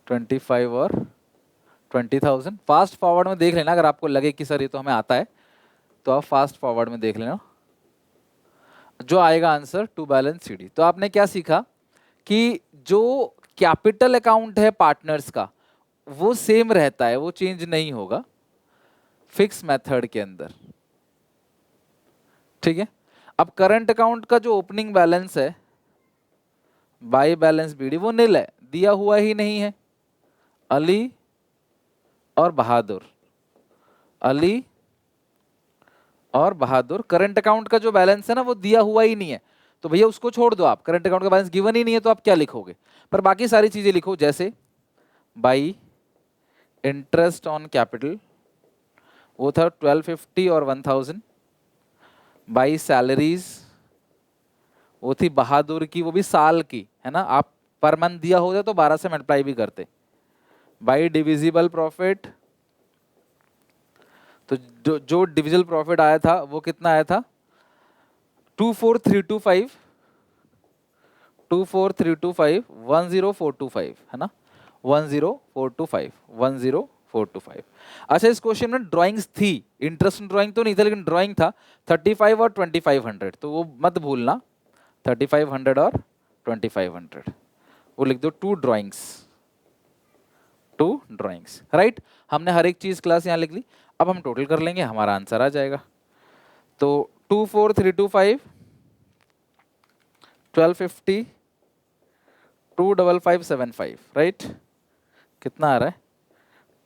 25 और 20,000। फास्ट फॉरवर्ड में देख लेना, अगर आपको लगे कि सर ये तो हमें आता है तो आप फास्ट फॉरवर्ड में देख लेना, जो आएगा आंसर टू बैलेंस सीडी। तो आपने क्या सीखा कि जो कैपिटल अकाउंट है पार्टनर्स का वो सेम रहता है, वो चेंज नहीं होगा फिक्स मेथड के अंदर, ठीक है। अब करंट अकाउंट का जो ओपनिंग बैलेंस है बाई बैलेंस बीडी वो नील है, दिया हुआ ही नहीं है, अली और बहादुर, अली और बहादुर, करंट अकाउंट का जो बैलेंस है ना वो दिया हुआ ही नहीं है, तो भैया उसको छोड़ दो, आप करंट अकाउंट का बैलेंस गिवन ही नहीं है तो आप क्या लिखोगे, पर बाकी सारी चीजें लिखो, जैसे बाई इंटरेस्ट ऑन कैपिटल वो था 1250 और 1,000, बाई सैलरीज वो थी बहादुर की, वो भी साल की है ना, आप पर मंथ दिया होता तो 12 से मल्टीप्लाई भी करते, बाई डिविजिबल प्रॉफिट, तो जो डिविजिबल प्रॉफिट आया था वो कितना आया था 24,325, 24,325, 10,425 है ना, 10,425, 10,425। अच्छा इस क्वेश्चन में ड्राइंग्स थी, इंटरेस्ट ड्राइंग तो नहीं था लेकिन ड्राइंग था 35 और 2,500, तो वो मत भूलना, 3,500 और 2,500 वो लिख दो, to drawings, to drawings, right. हमने हर एक चीज क्लास यहाँ लिख ली, अब हम टोटल कर लेंगे, हमारा आंसर आ जाएगा। तो 24,325, 1250, 25575, राइट, कितना आ रहा है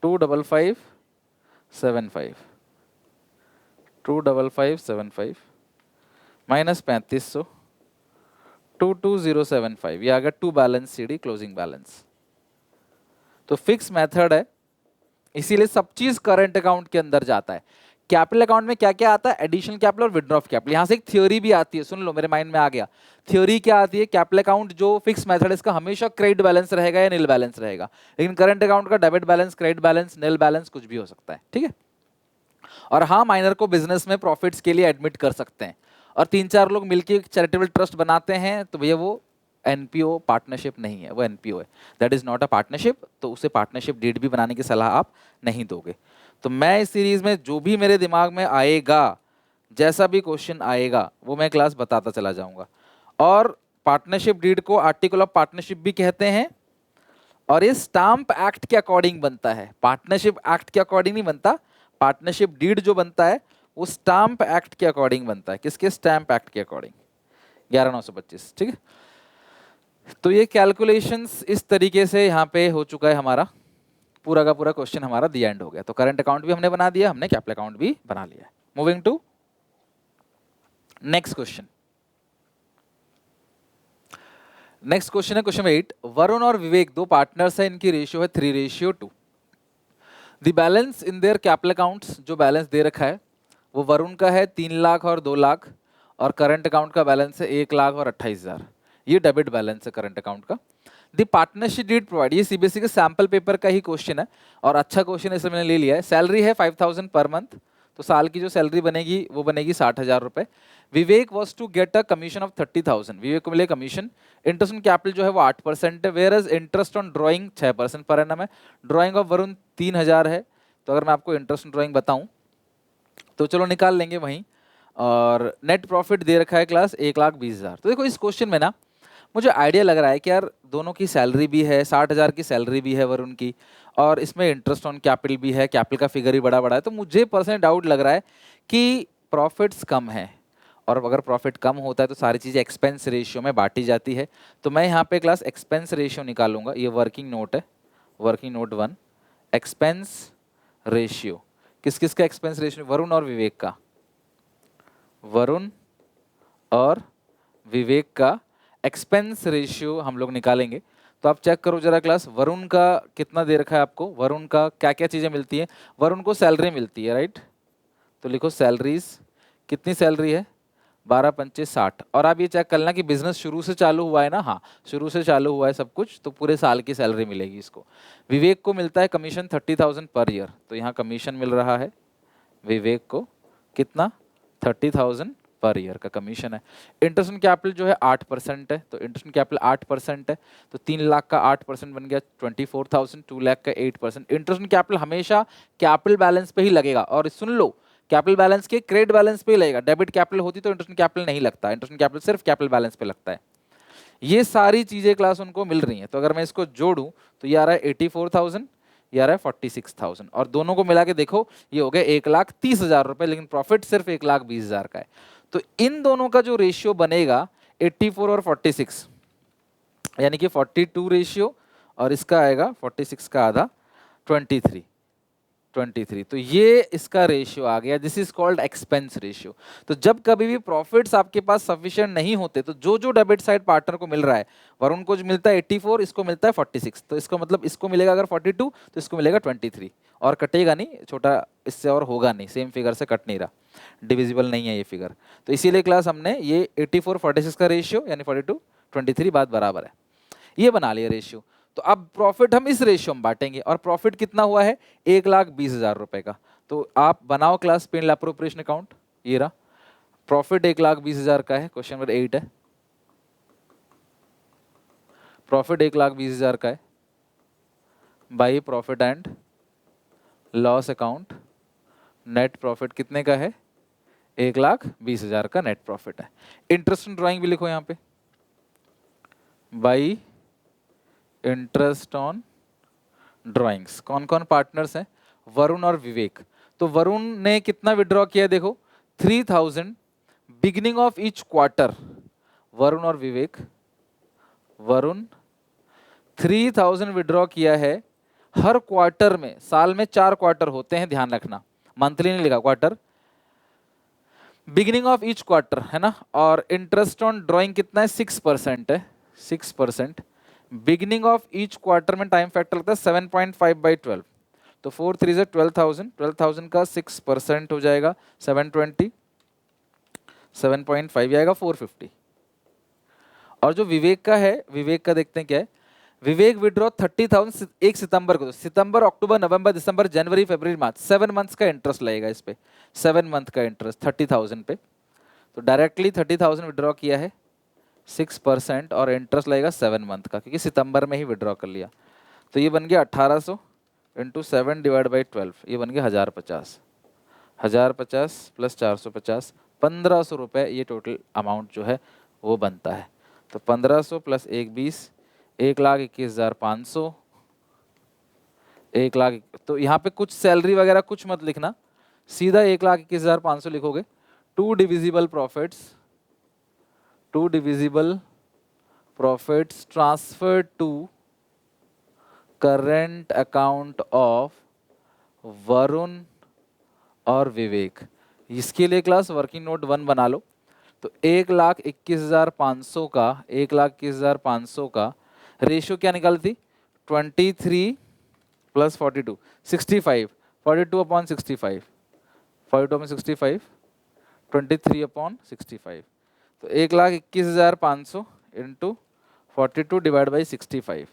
25575, 25575 माइनस 3,500, 22,075, ये आ गया to balance CD closing balance. तो फिक्स मेथड है, इसीलिए सब चीज करंट अकाउंट के अंदर जाता है। कैपिटल अकाउंट में क्या क्या आता है? एडिशनल कैपिटल और विड्रॉ ऑफ कैपिटल। यहां से एक थ्योरी भी आती है, सुन लो, मेरे माइंड में आ गया। थ्योरी क्या आती है? कैपिटल अकाउंट जो फिक्स मेथड है इसका हमेशा क्रेडिट बैलेंस रहेगा या नील बैलेंस रहेगा, लेकिन करंट अकाउंट का डेबिट बैलेंस, क्रेडिट बैलेंस, नील बैलेंस कुछ भी हो सकता है, ठीक है। और हाँ, माइनर को बिजनेस में प्रॉफिट्स के लिए एडमिट कर सकते हैं, और 3-4 लोग मिलकर एक चैरिटेबल ट्रस्ट बनाते हैं, तो भैया वो एनपीओ पार्टनरशिप नहीं है, वो एनपीओ है, that is not a partnership. तो उसे पार्टनरशिप डीड भी बनाने की सलाह आप नहीं दोगे। तो मैं इस सीरीज में जो भी मेरे दिमाग में आएगा, जैसा भी क्वेश्चन आएगा, वो मैं क्लास बताता चला जाऊंगा। और पार्टनरशिप डीड को आर्टिकल ऑफ पार्टनरशिप भी कहते हैं, और ये स्टाम्प एक्ट के अकॉर्डिंग बनता है, पार्टनरशिप एक्ट के अकॉर्डिंग नहीं बनता। पार्टनरशिप डीड जो बनता है वो स्टाम्प एक्ट के अकॉर्डिंग बनता है। किसके? स्टाम्प एक्ट के अकॉर्डिंग, 11/925, ठीक है। तो ये कैलकुलेशंस इस तरीके से यहाँ पे हो चुका है हमारा, पूरा का पूरा क्वेश्चन हमारा दी एंड हो गया। तो करंट अकाउंट भी हमने बना दिया, हमने कैपिटल अकाउंट भी बना लिया है। Moving to next question. Next question है क्वेश्चन 8। वरुण और विवेक दो पार्टनर्स है, इनकी रेशियो है 3:2। The balance in their capital accounts, जो बैलेंस दे रखा है वो वरुण का है 3 लाख और 2 लाख, और करंट अकाउंट का बैलेंस है 1 लाख और 28,000। ये डेबिट बैलेंस है करंट अकाउंट का। द पार्टनरशिप डीड प्रोवाइड, ये सीबीएसई के सैंपल पेपर का ही क्वेश्चन है, और अच्छा क्वेश्चन है, इसमें मैंने ले लिया है। सैलरी है 5,000 पर मंथ, तो साल की जो सैलरी बनेगी वो बनेगी 60,000 रुपए। Vivek was to get a commission of 30,000, Vivek को मिले कमीशन। इंटरेस्ट ऑन कैपिटल जो है वो 8% है, whereas interest on drawing 6% per annum है। ड्राइंग ऑफ वरुण 3,000 है। तो अगर मैं आपको इंटरेस्ट ऑन ड्राइंग बताऊं तो चलो निकाल लेंगे वहीं। और नेट प्रॉफिट दे रखा है क्लास 1,20,000। तो देखो इस क्वेश्चन में ना मुझे आइडिया लग रहा है कि यार दोनों की सैलरी भी है, 60,000 की सैलरी भी है वरुण की, और इसमें इंटरेस्ट ऑन कैपिटल भी है, कैपिटल का फिगर ही बड़ा बड़ा है। तो मुझे पर्सनली डाउट लग रहा है कि प्रॉफिट्स कम है, और अगर प्रॉफिट कम होता है तो सारी चीज़ें एक्सपेंस रेशियो में बांटी जाती है। तो मैं यहाँ पे क्लास एक्सपेंस रेशियो निकालूंगा। ये वर्किंग नोट है, वर्किंग नोट 1, एक्सपेंस रेशियो। किस किस का एक्सपेंस रेशियो? वरुण और विवेक का, वरुण और विवेक का एक्सपेंस रेशियो हम लोग निकालेंगे। तो आप चेक करो जरा क्लास, वरुण का कितना दे रखा है आपको, वरुण का क्या क्या चीज़ें मिलती हैं? वरुण को सैलरी मिलती है, राइट? तो लिखो सैलरीज, कितनी सैलरी है? 12×5 = 60। और आप ये चेक करना कि बिजनेस शुरू से चालू हुआ है ना, हाँ शुरू से चालू हुआ है सब कुछ, तो पूरे साल की सैलरी मिलेगी इसको। विवेक को मिलता है कमीशन 30,000 पर ईयर, तो यहाँ कमीशन मिल रहा है विवेक को कितना? 30,000 पर ईयर का कमीशन है। इंटरेस्ट ऑन कैपिटल जो है 8% है, तो इंटरेस्ट ऑन कैपिटल 8% है, तो 3 लाख का 8% बन गया 24,000, 2 लाख का 8%। इंटरेस्ट ऑन कैपिटल हमेशा कैपिटल बैलेंस पे ही लगेगा, और सुन लो कैपिटल बैलेंस के क्रेडिट बैलेंस पे ही लगेगा। डेबिट कैपिटल होती तो इंटरेस्ट ऑन कैपिटल नहीं लगता, इंटरेस्ट ऑन कैपिटल सिर्फ कैपिटल बैलेंस पे लगता है। ये सारी चीजें क्लास उनको मिल रही हैं, तो अगर मैं इसको जोड़ूं तो ये आ रहा है 84,000, ये आ रहा है 46,000, और दोनों को मिला के देखो ये हो गया 1,30,000 रुपए, लेकिन प्रॉफिट सिर्फ 1,20,000 का है। तो इन दोनों का जो रेशियो बनेगा 84 और 46, यानी कि 42 रेशियो, और इसका आएगा 46 का आधा 23, तो ये इसका रेशियो आ गया। This is called expense ratio. तो जब कभी भी प्रॉफिट्स आपके पास सफिशिएंट नहीं होते, तो जो जो डेबिट साइड पार्टनर को मिल रहा है, वरुण को जो मिलता है 84, इसको मिलता है 46, तो इसको मतलब इसको मिलेगा अगर 42 तो इसको मिलेगा 23, और कटेगा नहीं, छोटा इससे और होगा नहीं, सेम फिगर से कट नहीं रहा, डिविजिबल नहीं है ये फिगर। तो इसीलिए क्लास हमने ये 84 46 का रेशियो यानी 42 23 बात बराबर है, ये बना लिया रेशियो। तो अब प्रॉफिट हम इस रेशियो में बांटेंगे, और प्रॉफिट कितना हुआ है? 1,20,000 रुपए का। तो आप बनाओ क्लास पेन अप्रोप्रिएशन अकाउंट, ये रहा प्रॉफिट 1,20,000 का है, क्वेश्चन नंबर 8 है, प्रॉफिट 1,20,000 का है। By profit and loss account, net profit कितने का है? 1,20,000 का नेट प्रॉफिट है। इंटरेस्ट ऑन ड्राइंग भी लिखो यहाँ पे, बाई इंटरेस्ट ऑन ड्राइंग्स। कौन कौन पार्टनर्स हैं? वरुण और विवेक। तो वरुण ने कितना विड्रॉ किया? देखो 3,000 beginning of each quarter. Varun और विवेक, वरुण 3,000 विड्रॉ किया है हर क्वार्टर में। साल में 4 क्वार्टर होते हैं, ध्यान रखना, मंथली नहीं लिखा, quarter. Beginning of each quarter है ना, और इंटरेस्ट ऑन ड्राइंग कितना है 6% है, 6%। बिगिनिंग ऑफ ईच क्वार्टर में टाइम फैक्टर लगता है 7.5/12, तो 4 3 12,000, 12,000 का 6% हो जाएगा 720, 7.5 आएगा 450। और जो विवेक का है, विवेक का देखते हैं क्या है। विवेक विड्रॉ 30,000 1 सितंबर को, तो सितंबर अक्टूबर नवंबर दिसंबर जनवरी फरवरी मार्च 7 मंथ्स का इंटरेस्ट लगेगा इस पे, 7 मंथ का इंटरेस्ट 30,000 पे। तो डायरेक्टली 30,000 विड्रॉ किया है 6% और इंटरेस्ट लगेगा 7 मंथ का, क्योंकि सितंबर में ही विड्रॉ कर लिया। तो ये बन गया 1800 इंटू 7 डिवाइड बाई 12, ये बन गया 1050, 1050 प्लस 450, 1500 रुपये ये टोटल अमाउंट जो है वो बनता है। तो 1500 प्लस 120, 1,21,500, 1,00,000। तो यहाँ पे कुछ सैलरी वगैरह कुछ मत लिखना, सीधा 1,21,500 लिखोगे। To divisible profits transferred to current account of Varun और विवेक। इसके लिए क्लास वर्किंग नोट 1 बना लो। तो 1,21,500 का, 1,21,500 का रेशियो क्या निकालती, 23 प्लस 42, 65, 42/65, 42/65, 23/65। तो 1,21,500 इंटू 42 डिवाइड बाई 65,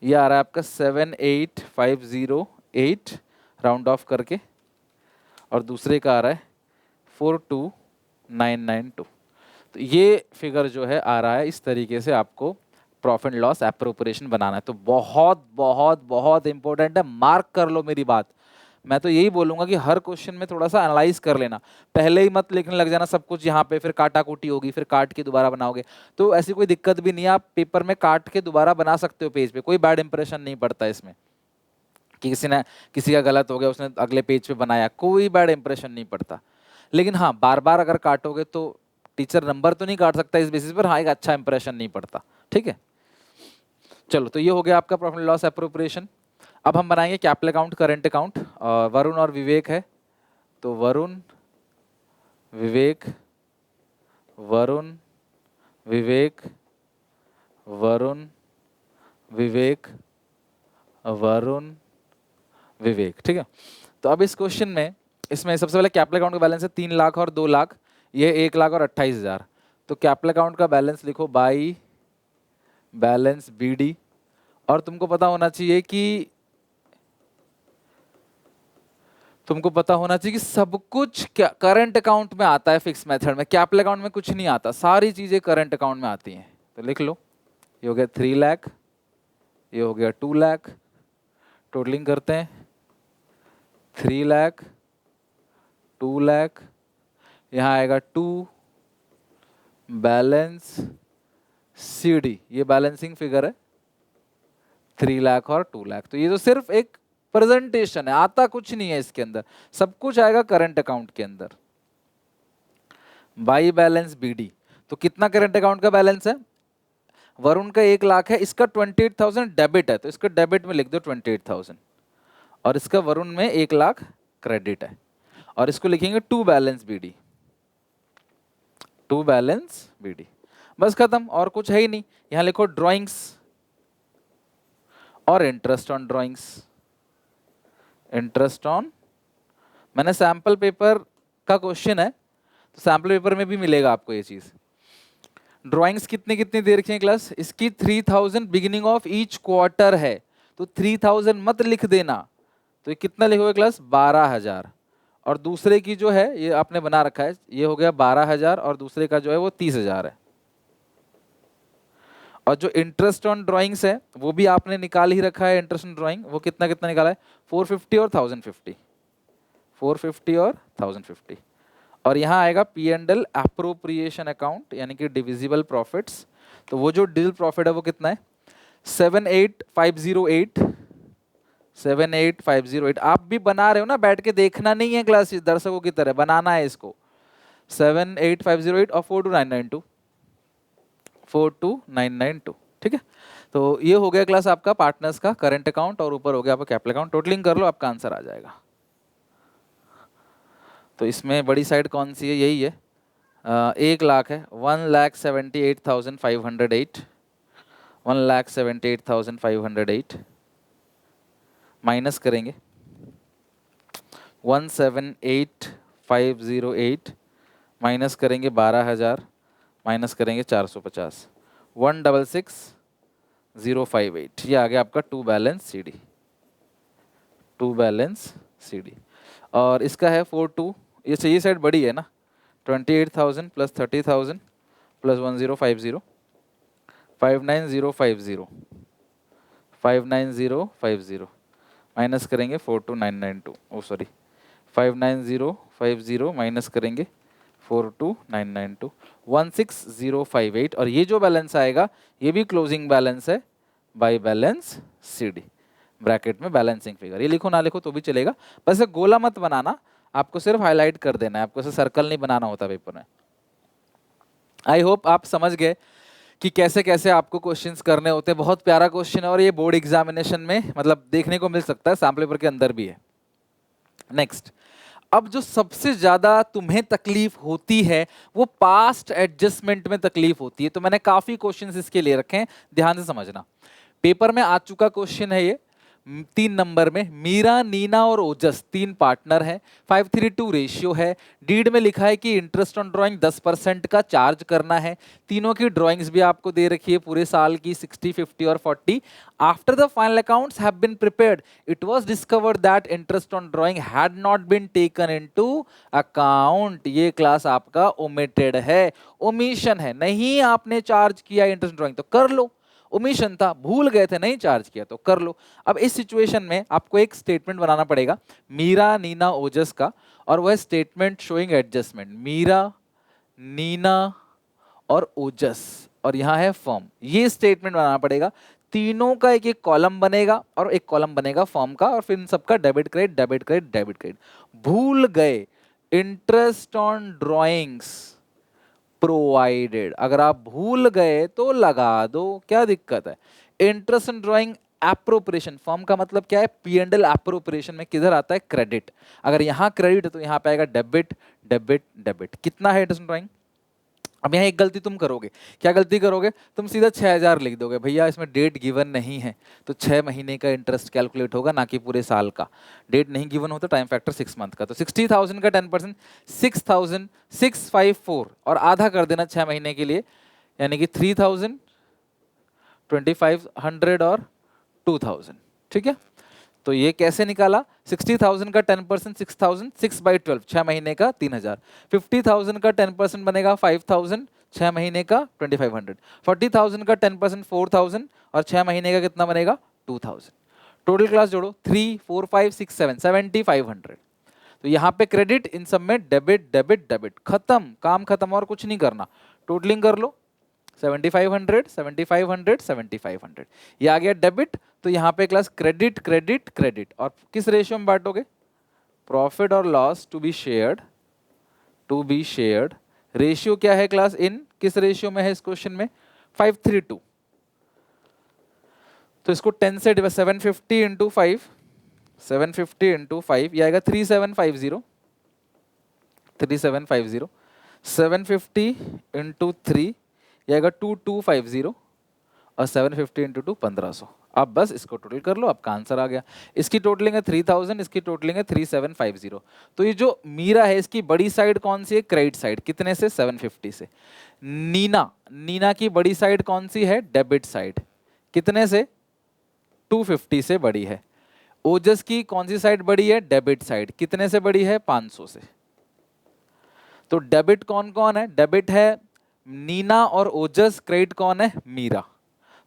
ये आ रहा है आपका 78508 राउंड ऑफ करके, और दूसरे का आ रहा है 42992। तो ये फिगर जो है आ रहा है। इस तरीके से आपको प्रॉफिट एंड लॉस एप्रोप्रिएशन बनाना है। तो बहुत बहुत बहुत इंपॉर्टेंट है, मार्क कर लो मेरी बात। मैं तो यही बोलूंगा कि हर क्वेश्चन में थोड़ा सा एनालाइज कर लेना, पहले ही मत लिखने लग जाना सब कुछ यहाँ पे, फिर काटा कूटी होगी, फिर काट के दोबारा बनाओगे। तो ऐसी कोई दिक्कत भी नहीं है, आप पेपर में काट के दोबारा बना सकते हो पेज पे, कोई बैड इंप्रेशन नहीं पड़ता इसमें कि किसी का गलत हो गया उसने अगले पेज पे बनाया, कोई बैड इंप्रेशन नहीं पड़ता। लेकिन हाँ, बार बार अगर काटोगे तो टीचर नंबर तो नहीं काट सकता इस बेसिस पर, हाँ एक अच्छा इंप्रेशन नहीं पड़ता। ठीक है, चलो तो ये हो गया आपका प्रॉफिट लॉस एप्रोप्रिएशन। अब हम बनाएंगे capital account, current account. Varun और विवेक है, तो वरुण विवेक, वरुण विवेक, वरुण विवेक, वरुण विवेक। ठीक है, तो अब इस क्वेश्चन में, इसमें सबसे पहले कैपिटल अकाउंट का बैलेंस है 3 लाख और 2 लाख, ये 1 लाख और 28,000। तो कैपिटल अकाउंट का बैलेंस लिखो बाई बैलेंस बीडी। और तुमको पता होना चाहिए कि सब कुछ करंट अकाउंट में आता है फिक्स मेथड में, कैपिटल अकाउंट में कुछ नहीं आता, सारी चीजें करंट अकाउंट में आती हैं। तो लिख लो, ये हो गया 3 लाख, ये हो गया 2 लाख, टोटलिंग करते हैं 3 लाख, 2 लाख, यहाँ आएगा 2 बैलेंस सीडी, ये बैलेंसिंग फिगर है 3 लाख और 2 लाख। तो ये तो सिर्फ एक प्रेजेंटेशन है, आता कुछ नहीं है इसके अंदर, सब कुछ आएगा करंट अकाउंट के अंदर। बाई बैलेंस बीडी, तो कितना करंट अकाउंट का बैलेंस है, वरुण का 1 लाख है, इसका 28,000 डेबिट है, तो इसका डेबिट में लिख दो 28,000, और इसका वरुण में 1 लाख क्रेडिट है, और इसको लिखेंगे 2 बैलेंस बीडी, 2 बैलेंस बीडी, बस खत्म, और कुछ है ही नहीं। यहां लिखो ड्राइंग्स और interest on drawings, interest on, मैंने सैंपल पेपर का क्वेश्चन है तो सैंपल पेपर में भी मिलेगा आपको ये चीज। ड्राइंग्स कितनी कितनी दे रखी है क्लास, इसकी 3,000 बिगिनिंग ऑफ ईच क्वार्टर है, तो 3,000 मत लिख देना, तो ये कितना लिखोगे क्लास 12,000, और दूसरे की जो है ये आपने बना रखा है, ये हो गया 12,000, और दूसरे का जो है वो 30,000 है। और जो इंटरेस्ट ऑन ड्राइंग्स है वो भी आपने निकाल ही रखा है, इंटरेस्ट ऑन ड्राइंग वो कितना कितना निकाला है 450 और 1050, 450 और 1050। और यहाँ आएगा P and L appropriation account, यानी कि डिविजिबल प्रॉफिट्स। तो वो जो डिविजिबल प्रॉफिट है वो कितना है 78508, 78508। आप भी बना रहे हो ना, बैठ के देखना नहीं है क्लास, दर्शकों की तरह बनाना है इसको, 78508 और 42992, 42992। ठीक है, तो ये हो गया क्लास आपका पार्टनर्स का करंट अकाउंट, और ऊपर हो गया आपका कैपिटल अकाउंट। टोटलिंग कर लो, आपका आंसर आ जाएगा। तो इसमें बड़ी साइड कौन सी है, यही है, 1 लाख है, 1,78,508, 1,78,508 माइनस करेंगे 1,78,508 माइनस करेंगे 12,000 माइनस करेंगे 450, 166,058। ये आ गया आपका to balance CD, to balance CD. और इसका है 42, ये सही साइड बड़ी है ना, 28,000 प्लस 30,000 प्लस 1050, 59050, 59050 माइनस करेंगे 42992, ओ सॉरी 59050 माइनस करेंगे 42992, 16058। और ये जो बैलेंस आएगा ये भी क्लोजिंग बैलेंस है बाय बैलेंस सीडी, ब्रैकेट में बैलेंसिंग फिगर। ये लिखो ना लिखो तो भी चलेगा, बस गोला मत बनाना, आपको सिर्फ हाईलाइट कर देना है, आपको ऐसे सर्कल नहीं बनाना होता पेपर में। आई होप आप समझ गए कि कैसे कैसे आपको क्वेश्चंस करने होते हैं। बहुत प्यारा क्वेश्चन है और ये बोर्ड एग्जामिनेशन में मतलब देखने को मिल सकता है, सैम्पल पेपर के अंदर भी है। नेक्स्ट, अब जो सबसे ज्यादा तुम्हें तकलीफ होती है वो पास्ट एडजस्टमेंट में तकलीफ होती है, तो मैंने काफी क्वेश्चंस इसके लिए रखे हैं, ध्यान से समझना। पेपर में आ चुका क्वेश्चन है ये 3 नंबर में, मीरा, नीना और ओजस 3 पार्टनर हैं, 5:3 रेशियो है, डीड में लिखा है कि इंटरेस्ट ऑन ड्राइंग 10% का चार्ज करना है, तीनों की ड्राइंग्स भी आपको दे रखी है पूरे साल की 60, 50 और 40। After the final accounts have been prepared it was discovered that interest on drawing had not been taken into account. ये क्लास आपका ओमिटेड है, ओमिशन है, नहीं आपने चार्ज किया इंटरेस्ट ड्राइंग तो कर लो, ओमिशन था, भूल गए थे, नहीं चार्ज किया तो कर लो। अब इस सिचुएशन में आपको एक स्टेटमेंट बनाना पड़ेगा मीरा, नीना, ओजस का, और वह statement showing adjustment, Meera, Neena और ओजस, और यहां है फर्म। ये स्टेटमेंट बनाना पड़ेगा, तीनों का एक एक कॉलम बनेगा और एक कॉलम बनेगा फर्म का, और फिर इन सबका debit credit debit credit debit credit. भूल गए इंटरेस्ट ऑन ड्रॉइंग्स प्रोवाइडेड, अगर आप भूल गए तो लगा दो, क्या दिक्कत है। Interest in drawing appropriation, form का मतलब क्या है, P&L एप्रोप्रिएशन में किधर आता है, क्रेडिट। अगर यहां क्रेडिट है तो यहां पे आएगा डेबिट डेबिट डेबिट। कितना है इंटरेस्ट इन ड्राइंग। अब यहाँ एक गलती तुम करोगे, क्या गलती करोगे, तुम सीधा 6,000 लिख दोगे, भैया इसमें डेट गिवन नहीं है तो 6 महीने का इंटरेस्ट कैलकुलेट होगा ना कि पूरे साल का। डेट नहीं गिवन होता, टाइम फैक्टर 6 मंथ का, तो 60,000 का 10% 6,654 और आधा कर देना 6 महीने के लिए, यानी कि 3,000, 2,500 और 2,000। ठीक है, तो ये कैसे निकाला, 60,000 का 10% 6,000, 6/12 6 महीने का 3,000, 50,000 का 10% बनेगा 5,000, 6 महीने का 2,500, 40,000 का 10% 4,000 और 6 महीने का कितना बनेगा 2,000। टोटल क्लास जोड़ो 3, 4, 5, 6, 7, 7,500। तो यहाँ पे क्रेडिट, इन सब में डेबिट डेबिट डेबिट, खत्म, काम खत्म, और कुछ नहीं करना। टोटलिंग कर लो 7,500, 7,500, 7,500, ये आ गया डेबिट। तो यहाँ पे क्लास क्रेडिट क्रेडिट क्रेडिट, और किस रेशियो में बांटोगे, प्रॉफिट और loss to be shared, to be shared. Ratio क्या है क्लास, इन किस रेशियो में है इस क्वेश्चन में, 5:3 तो इसको 10 से 750 इंटू 5, 750 इंटू 5, ये आएगा 3,750, 3,750, 750 इंटू 3 ये आएगा 2,250 और 750 इंटू 2 1,500। अब बस इसको टोटल कर लो, आपका आंसर आ गया। इसकी टोटलिंग है 3,000, इसकी टोटलिंग है 3,750। तो ये जो मीरा है इसकी बड़ी साइड कौन सी है, क्रेडिट साइड, कितने से, 750 से। नीना, नीना की बड़ी साइड कौन सी है, डेबिट साइड, कितने से, 250 से बड़ी है। ओजस की कौन सी साइड बड़ी है, डेबिट साइड, कितने से बड़ी है, 500 से। तो डेबिट कौन कौन है, डेबिट है नीना और ओजस, क्रेडिट कौन है, मीरा।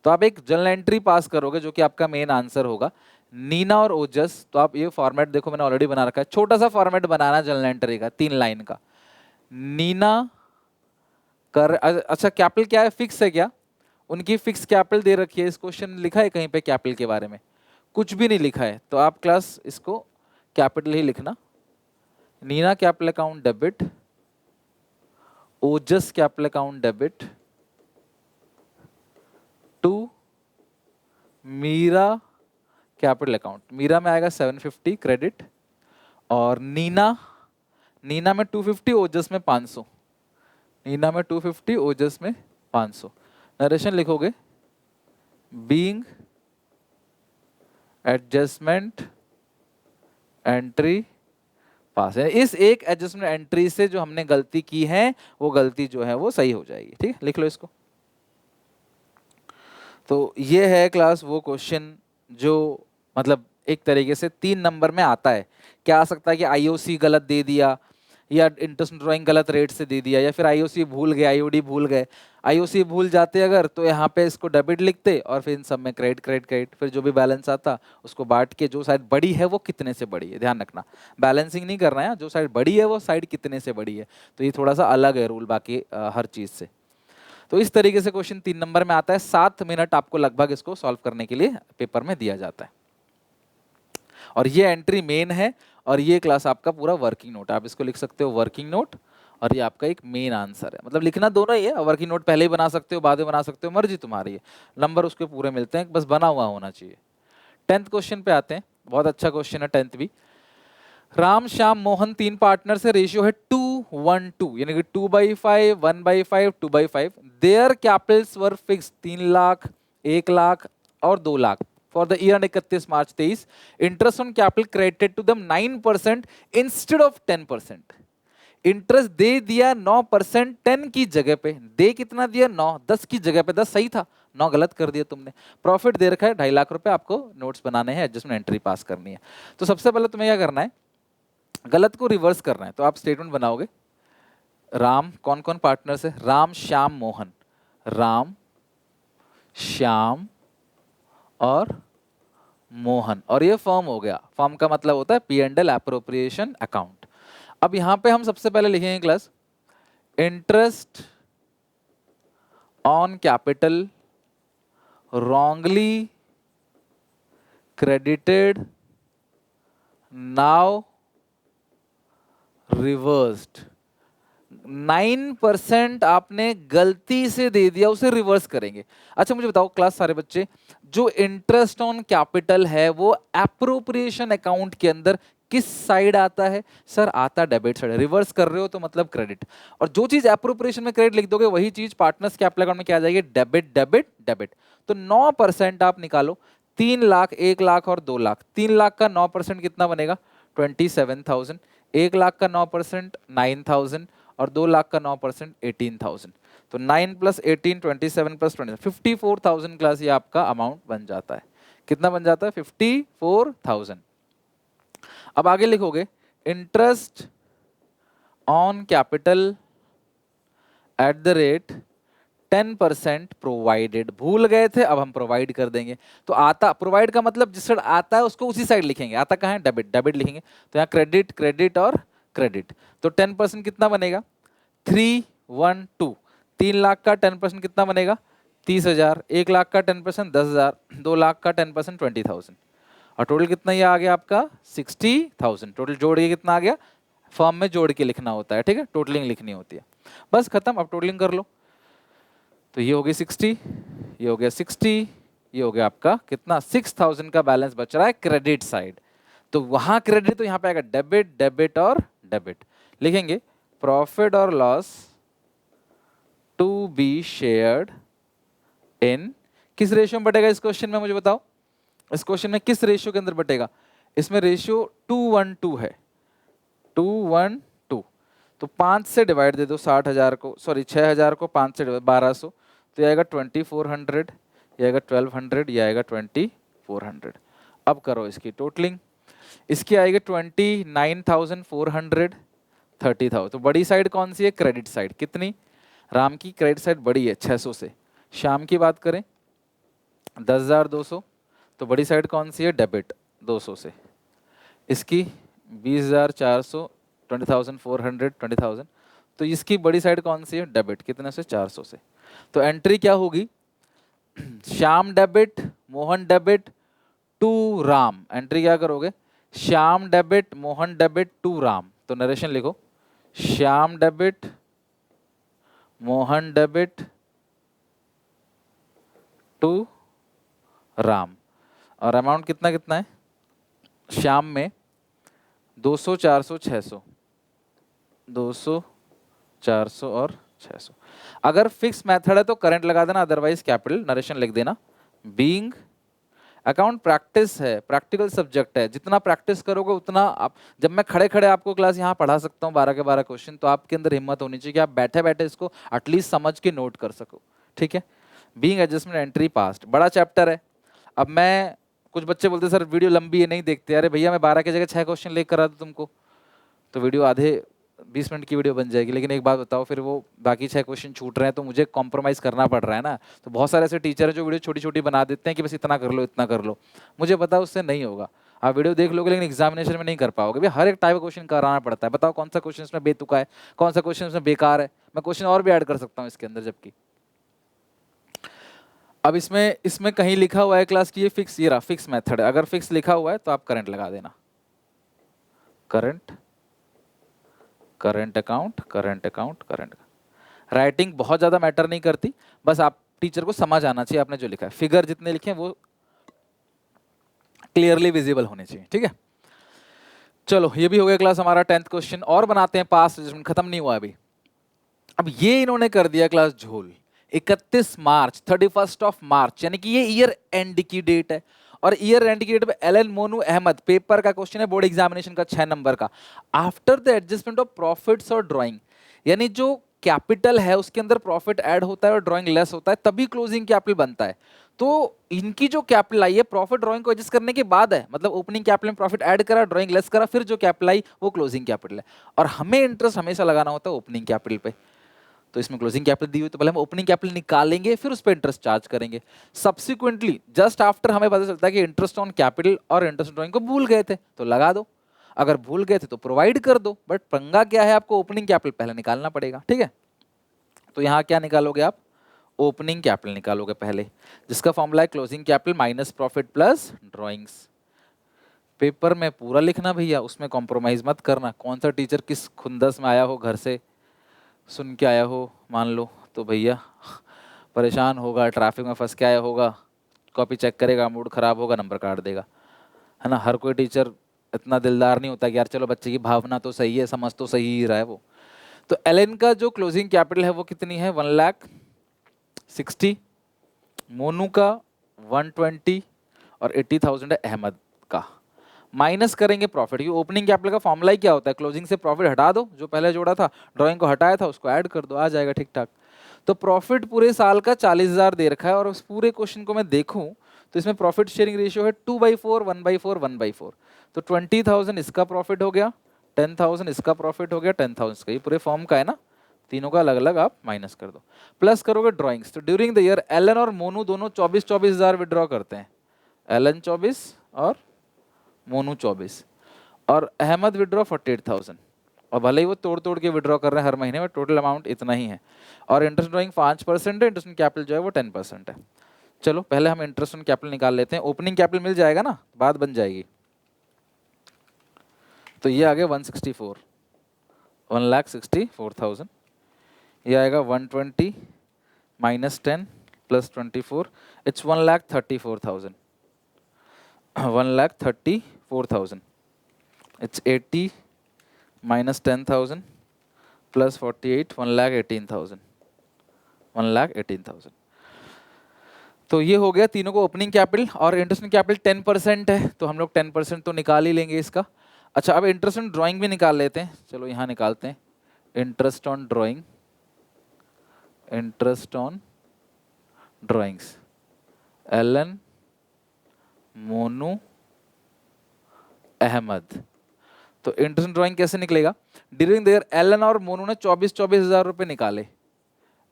तो आप एक जर्नल एंट्री पास करोगे जो कि आपका मेन आंसर होगा, नीना और ओजस। तो आप ये फॉर्मेट देखो मैंने ऑलरेडी बना रखा है, छोटा सा फॉर्मेट बनाना जर्नल एंट्री का 3 लाइन का। नीना कर, अच्छा कैपिटल क्या है, फिक्स है क्या, उनकी फिक्स कैपिटल दे रखी है, इस क्वेश्चन लिखा है कहीं पे कैपिटल के बारे में, कुछ भी नहीं लिखा है, तो आप क्लास इसको कैपिटल ही लिखना। Neena capital account debit, Ojas capital account debit to Meera capital account, Meera में आएगा 750 क्रेडिट, और नीना नीना में 250, ओजस में 500। नीना में 250, ओजस में 500। नरेशन लिखोगे बीइंग एडजस्टमेंट एंट्री पास है। इस एक एडजस्टमेंट एंट्री से जो हमने गलती की है वो गलती जो है वो सही हो जाएगी। ठीक है, लिख लो इसको। तो ये है क्लास वो क्वेश्चन जो मतलब एक तरीके से 3 नंबर में आता है। क्या आ सकता है कि आईओसी गलत दे दिया, या इंटरेस्ट ड्राइंग गलत रेट से दे दिया, या फिर आईओसी भूल गए, आईओडी भूल गए। आईओसी भूल जाते अगर तो यहाँ पे इसको डेबिट लिखते और फिर इन सब में क्रेडिट क्रेडिट क्रेडिट, फिर जो भी बैलेंस आता उसको बांट के जो साइड बड़ी है वो कितने से बड़ी है, ध्यान रखना। बैलेंसिंग नहीं करना है, जो साइड बड़ी है वो साइड कितने से बड़ी है। तो ये थोड़ा सा अलग है रूल बाकी हर चीज से। तो इस तरीके से क्वेश्चन 3 नंबर में आता है। 7 मिनट आपको लगभग इसको सॉल्व करने के लिए पेपर में दिया जाता है। और ये एंट्री मेन है और ये क्लास आपका पूरा वर्किंग नोट, आप इसको लिख सकते हो वर्किंग नोट, और ये आपका एक मेन आंसर है। मतलब लिखना दोनों ही है, वर्किंग नोट पहले ही बना सकते हो, बाद में बना सकते हो, मर्जी तुम्हारी है। नंबर उसके पूरे मिलते हैं, बस बना हुआ होना चाहिए। 10th क्वेश्चन पे आते हैं। बहुत अच्छा क्वेश्चन है 10th भी। राम श्याम मोहन 3 पार्टनर से रेशियो है 2:1:2, यानी कि 2/5, 1/5, 2/5। Their capitals were fix 3 lakh, 1 lakh और 2 lakh for the year 31 March 23। Interest on capital credited to them 9% instead of 10%। Interest दे दिया 9%, 10 की जगह पे। दे कितना दिया? 9। 10 की जगह पे 10 सही था, 9 गलत कर दिया तुमने। प्रॉफिट दे रखा है 2.5 लाख रुपए, आपको नोट्स बनाने हैं, एडजस्टमेंट एंट्री पास करनी है। तो सबसे पहले तुम्हें क्या करना है, गलत को रिवर्स करना है। तो आप स्टेटमेंट बनाओगे, राम, कौन कौन पार्टनर है? राम श्याम मोहन, राम श्याम और मोहन, और ये फर्म हो गया। फर्म का मतलब होता है P&L एप्रोप्रिएशन अकाउंट। अब यहां पे हम सबसे पहले लिखेंगे class interest on capital wrongly credited now reversed। 9% आपने गलती से दे दिया, उसे रिवर्स करेंगे। अच्छा मुझे बताओ क्लास सारे बच्चे, जो इंटरेस्ट ऑन कैपिटल है वो एप्रोप्रिएशन अकाउंट के अंदर किस साइड आता है? सर आता डेबिट साइड। रिवर्स कर रहे हो तो मतलब क्रेडिट, और जो चीज एप्रोप्रिएशन में क्रेडिट लिख दोगे वही चीज पार्टनर्स कैपिटल अकाउंट में क्या आ जाएगी? Debit debit debit. तो 9% आप निकालो, 3 लाख, 1 लाख और 2 लाख। 3 लाख का 9% कितना बनेगा? 27,000। 1 लाख का 9% 9,000 और 2 लाख का 9% 18,000। तो 9 + 18 27 + 20 54,000 क्लास ये आपका अमाउंट बन जाता है। कितना बन जाता है? 54,000। अब आगे लिखोगे interest on capital at the rate 10% provided. भूल गए थे, अब हम प्रोवाइड कर देंगे। तो आता, प्रोवाइड का मतलब जिस साइड आता है उसको उसी साइड लिखेंगे। आता कहाँ है? डेबिट, डेबिट लिखेंगे। तो यहाँ क्रेडिट, क्रेडिट और क्रेडिट। तो 10% कितना बनेगा? 312। 3 लाख का 10% कितना बनेगा? 30,000। 1 लाख का 10% 10,000। 2 लाख का 10% 20,000। और टोटल कितना ये आ गया आपका? 60,000। टोटल जोड़ के कितना आ गया? फॉर्म में जोड़ के लिखना होता है, ठीक है, टोटलिंग लिखनी होती है। बस खत्म। अब टोटलिंग कर लो। तो ये हो गई 60, ये हो गया 60, ये हो गया आपका कितना? 6,000 का बैलेंस बच रहा है क्रेडिट साइड। तो वहां क्रेडिट, तो यहाँ पे आएगा डेबिट, डेबिट और डेबिट। लिखेंगे प्रॉफिट और loss to be shared in, किस रेशियो में बटेगा इस क्वेश्चन में? मुझे बताओ इस क्वेश्चन में किस रेशियो के अंदर बटेगा? इसमें रेशियो 2:1:2 है, 2:1:2। तो 5 से डिवाइड दे दो 60,000 को, सॉरी 6,000 को 5 से डिवाइड 1200, तो ये आएगा 2400, ये आएगा 1200, ये आएगा 2400। अब करो इसकी टोटलिंग, इसकी आएगी 29,400, 30,000। तो बड़ी साइड कौन सी है? Credit side. कितनी? राम की क्रेडिट साइड बड़ी है 600 से। श्याम की बात करें 10,200, तो बड़ी साइड कौन सी है? डेबिट 200 से। इसकी 20,400, 20,400, 20,000। तो इसकी बड़ी साइड कौन सी है? डेबिट। कितने से? 400 से। तो एंट्री क्या होगी? Shyam debit, Mohan debit to Ram. Entry क्या करोगे? Shyam debit, Mohan debit to Ram. तो नरेशन लिखो Shyam debit, Mohan debit to Ram. और अमाउंट कितना कितना है? श्याम में 200, 400, 600, 200, 400 और 600। अगर फिक्स मेथड है तो करंट लगा देना, अदरवाइज कैपिटल नरेशन लिख देना। बीइंग अकाउंट प्रैक्टिस है, प्रैक्टिकल सब्जेक्ट है, जितना प्रैक्टिस करोगे उतना आप, जब मैं खड़े खड़े आपको क्लास यहाँ पढ़ा सकता हूँ 12 के 12 क्वेश्चन, तो आपके अंदर हिम्मत होनी चाहिए कि आप बैठे बैठे इसको एटलीस्ट समझ के नोट कर सको। ठीक है। बीइंग एडजस्टमेंट एंट्री पास्ट बड़ा चैप्टर है। अब मैं, कुछ बच्चे बोलते सर वीडियो लंबी है नहीं देखते, अरे भैया मैं 12 की जगह 6 क्वेश्चन लेकर आ दूं तुमको, तो वीडियो आधे 20 मिनट की वीडियो बन जाएगी। लेकिन एक बात बताओ, फिर वो बाकी 6 क्वेश्चन छूट रहे हैं तो मुझे कॉम्प्रोमाइज़ करना पड़ रहा है ना। तो बहुत सारे ऐसे टीचर हैं जो वीडियो छोटी छोटी बना देते हैं कि बस इतना कर लो इतना कर लो। मुझे पता है उससे नहीं होगा, आप वीडियो देख लोगे लेकिन एग्जामिनेशन में नहीं कर पाओगे। भाई हर एक टाइप का क्वेश्चन कराना पड़ता है। बताओ कौन सा क्वेश्चन इसमें बेतुका है, कौन सा क्वेश्चन इसमें बेकार है। मैं क्वेश्चन और भी ऐड कर सकता हूँ इसके अंदर। जबकि अब इसमें इसमें कहीं लिखा हुआ है क्लास की ये फिक्स, ये रहा फिक्स मेथड है। अगर फिक्स लिखा हुआ है तो आप करंट लगा देना, current, current account, current account, current. Writing बहुत ज्यादा मैटर नहीं करती, बस आप टीचर को समझ आना चाहिए आपने जो लिखा है। फिगर जितने लिखे हैं वो क्लियरली विजिबल होने चाहिए। ठीक है, चलो ये भी हो गया क्लास हमारा 10th क्वेश्चन। और बनाते हैं, पास्ट एडजस्टमेंट खत्म नहीं हुआ अभी। अब ये इन्होंने कर दिया क्लास झोल, 31 मार्च, 31 मार्च, यानी कि ये ईयर एंड की डेट है। और ईयर एंड की डेट पे एलन मोनू अहमद, पेपर का क्वेश्चन है बोर्ड एग्जामिनेशन का 6 नंबर का। After the adjustment of profits और ड्राइंग, यानी जो कैपिटल है उसके अंदर प्रॉफिट ऐड होता है और ड्राइंग लेस होता है, तभी क्लोजिंग कैपिटल बनता है। तो इनकी जो कैपिटल आई है प्रॉफिट ड्राइंग को एडजस्ट करने के बाद है, मतलब ओपनिंग कैपिटल में प्रॉफिट ऐड करा, ड्राइंग लेस करा, फिर जो कैपिटल आई वो क्लोजिंग कैपिटल है। और हमें इंटरेस्ट हमेशा लगाना होता है ओपनिंग कैपिटल पे। तो इसमें क्लोजिंग कैपिटल दी हुई तो पहले हम ओपनिंग कैपिटल निकालेंगे, फिर उस पर इंटरेस्ट चार्ज करेंगे। सब्सिक्वेंटली जस्ट आफ्टर हमें पता चलता है कि इंटरेस्ट ऑन कैपिटल और इंटरेस्ट ड्राइंग को भूल गए थे तो लगा दो, अगर भूल गए थे तो प्रोवाइड कर दो। बट पंगा क्या है, आपको ओपनिंग कैपिटल पहले निकालना पड़ेगा। ठीक है, तो यहाँ क्या निकालोगे आप, ओपनिंग कैपिटल निकालोगे पहले, जिसका फॉर्मूला है closing capital minus profit plus drawings. Paper में पूरा लिखना भैया, उसमें कॉम्प्रोमाइज मत करना। कौन सा टीचर किस खुंदस में आया हो, घर से सुन के आया हो मान लो, तो भैया परेशान होगा, ट्रैफिक में फंस के आया होगा, कॉपी चेक करेगा, मूड खराब होगा, नंबर काट देगा, है ना। हर कोई टीचर इतना दिलदार नहीं होता कि यार चलो बच्चे की भावना तो सही है, समझ तो सही ही रहा है वो। तो एलन का जो क्लोजिंग कैपिटल है वो कितनी है, 1,60,000। मोनू का 120 और 80,000 है अहमद का। माइनस करेंगे प्रॉफिट, ये ओपनिंग कैपिटल का फॉर्मूला ही क्या होता है, क्लोजिंग से प्रॉफिट हटा दो, जो पहले जोड़ा था, ड्राइंग को हटाया था उसको ऐड कर दो, आ जाएगा ठीक ठाक। तो प्रॉफिट पूरे साल का 40,000 दे रखा है। और उस पूरे क्वेश्चन को मैं देखूं तो इसमें प्रॉफिट शेयरिंग रेशियो है 2/4, 1/4, 1/4। तो 20,000 इसका प्रॉफिट हो गया, 10,000 इसका प्रॉफिट हो गया, 10,000 इसका। ये पूरे फॉर्म का है ना, तीनों का अलग अलग आप माइनस कर दो। प्लस करोगे ड्राइंग्स, तो ड्यूरिंग द ईयर एलन और मोनू दोनों 24,000 विड्रॉ करते हैं। एलन 24 और मोनू 24, और अहमद विड्रॉ 48,000। और भले ही वो तोड़ तोड़ के विड्रॉ कर रहे हैं हर महीने में, टोटल अमाउंट इतना ही है। और इंटरेस्ट ड्राइंग 5% है, इंटरेस्ट कैपिटल जो है वो 10% है। चलो पहले हम इंटरेस्ट कैपिटल निकाल लेते हैं। ओपनिंग कैपिटल मिल जाएगा ना, बात बन जाएगी। तो ये आ गया 164, 1,64,000। ये आएगा 120 minus 10 plus 24, it's 1,34,000। 1,34,000, it's 80 minus 10,000 plus 48, 1,18,000, 1,18,000। तो ये हो गया तीनों को ओपनिंग कैपिटल। और इंटरेस्ट कैपिटल 10% है, तो हम लोग 10% तो निकाल ही लेंगे इसका। अच्छा, अब इंटरेस्ट ऑन ड्राइंग भी निकाल लेते हैं, चलो यहाँ निकालते हैं। Interest on drawing, interest on drawings, Alan, Monu, Ahmad. तो इंटरेस्ट ड्राइंग कैसे निकलेगा, ड्यूरिंग द ईयर एलन और मोनू ने 24,000 रुपए निकाले।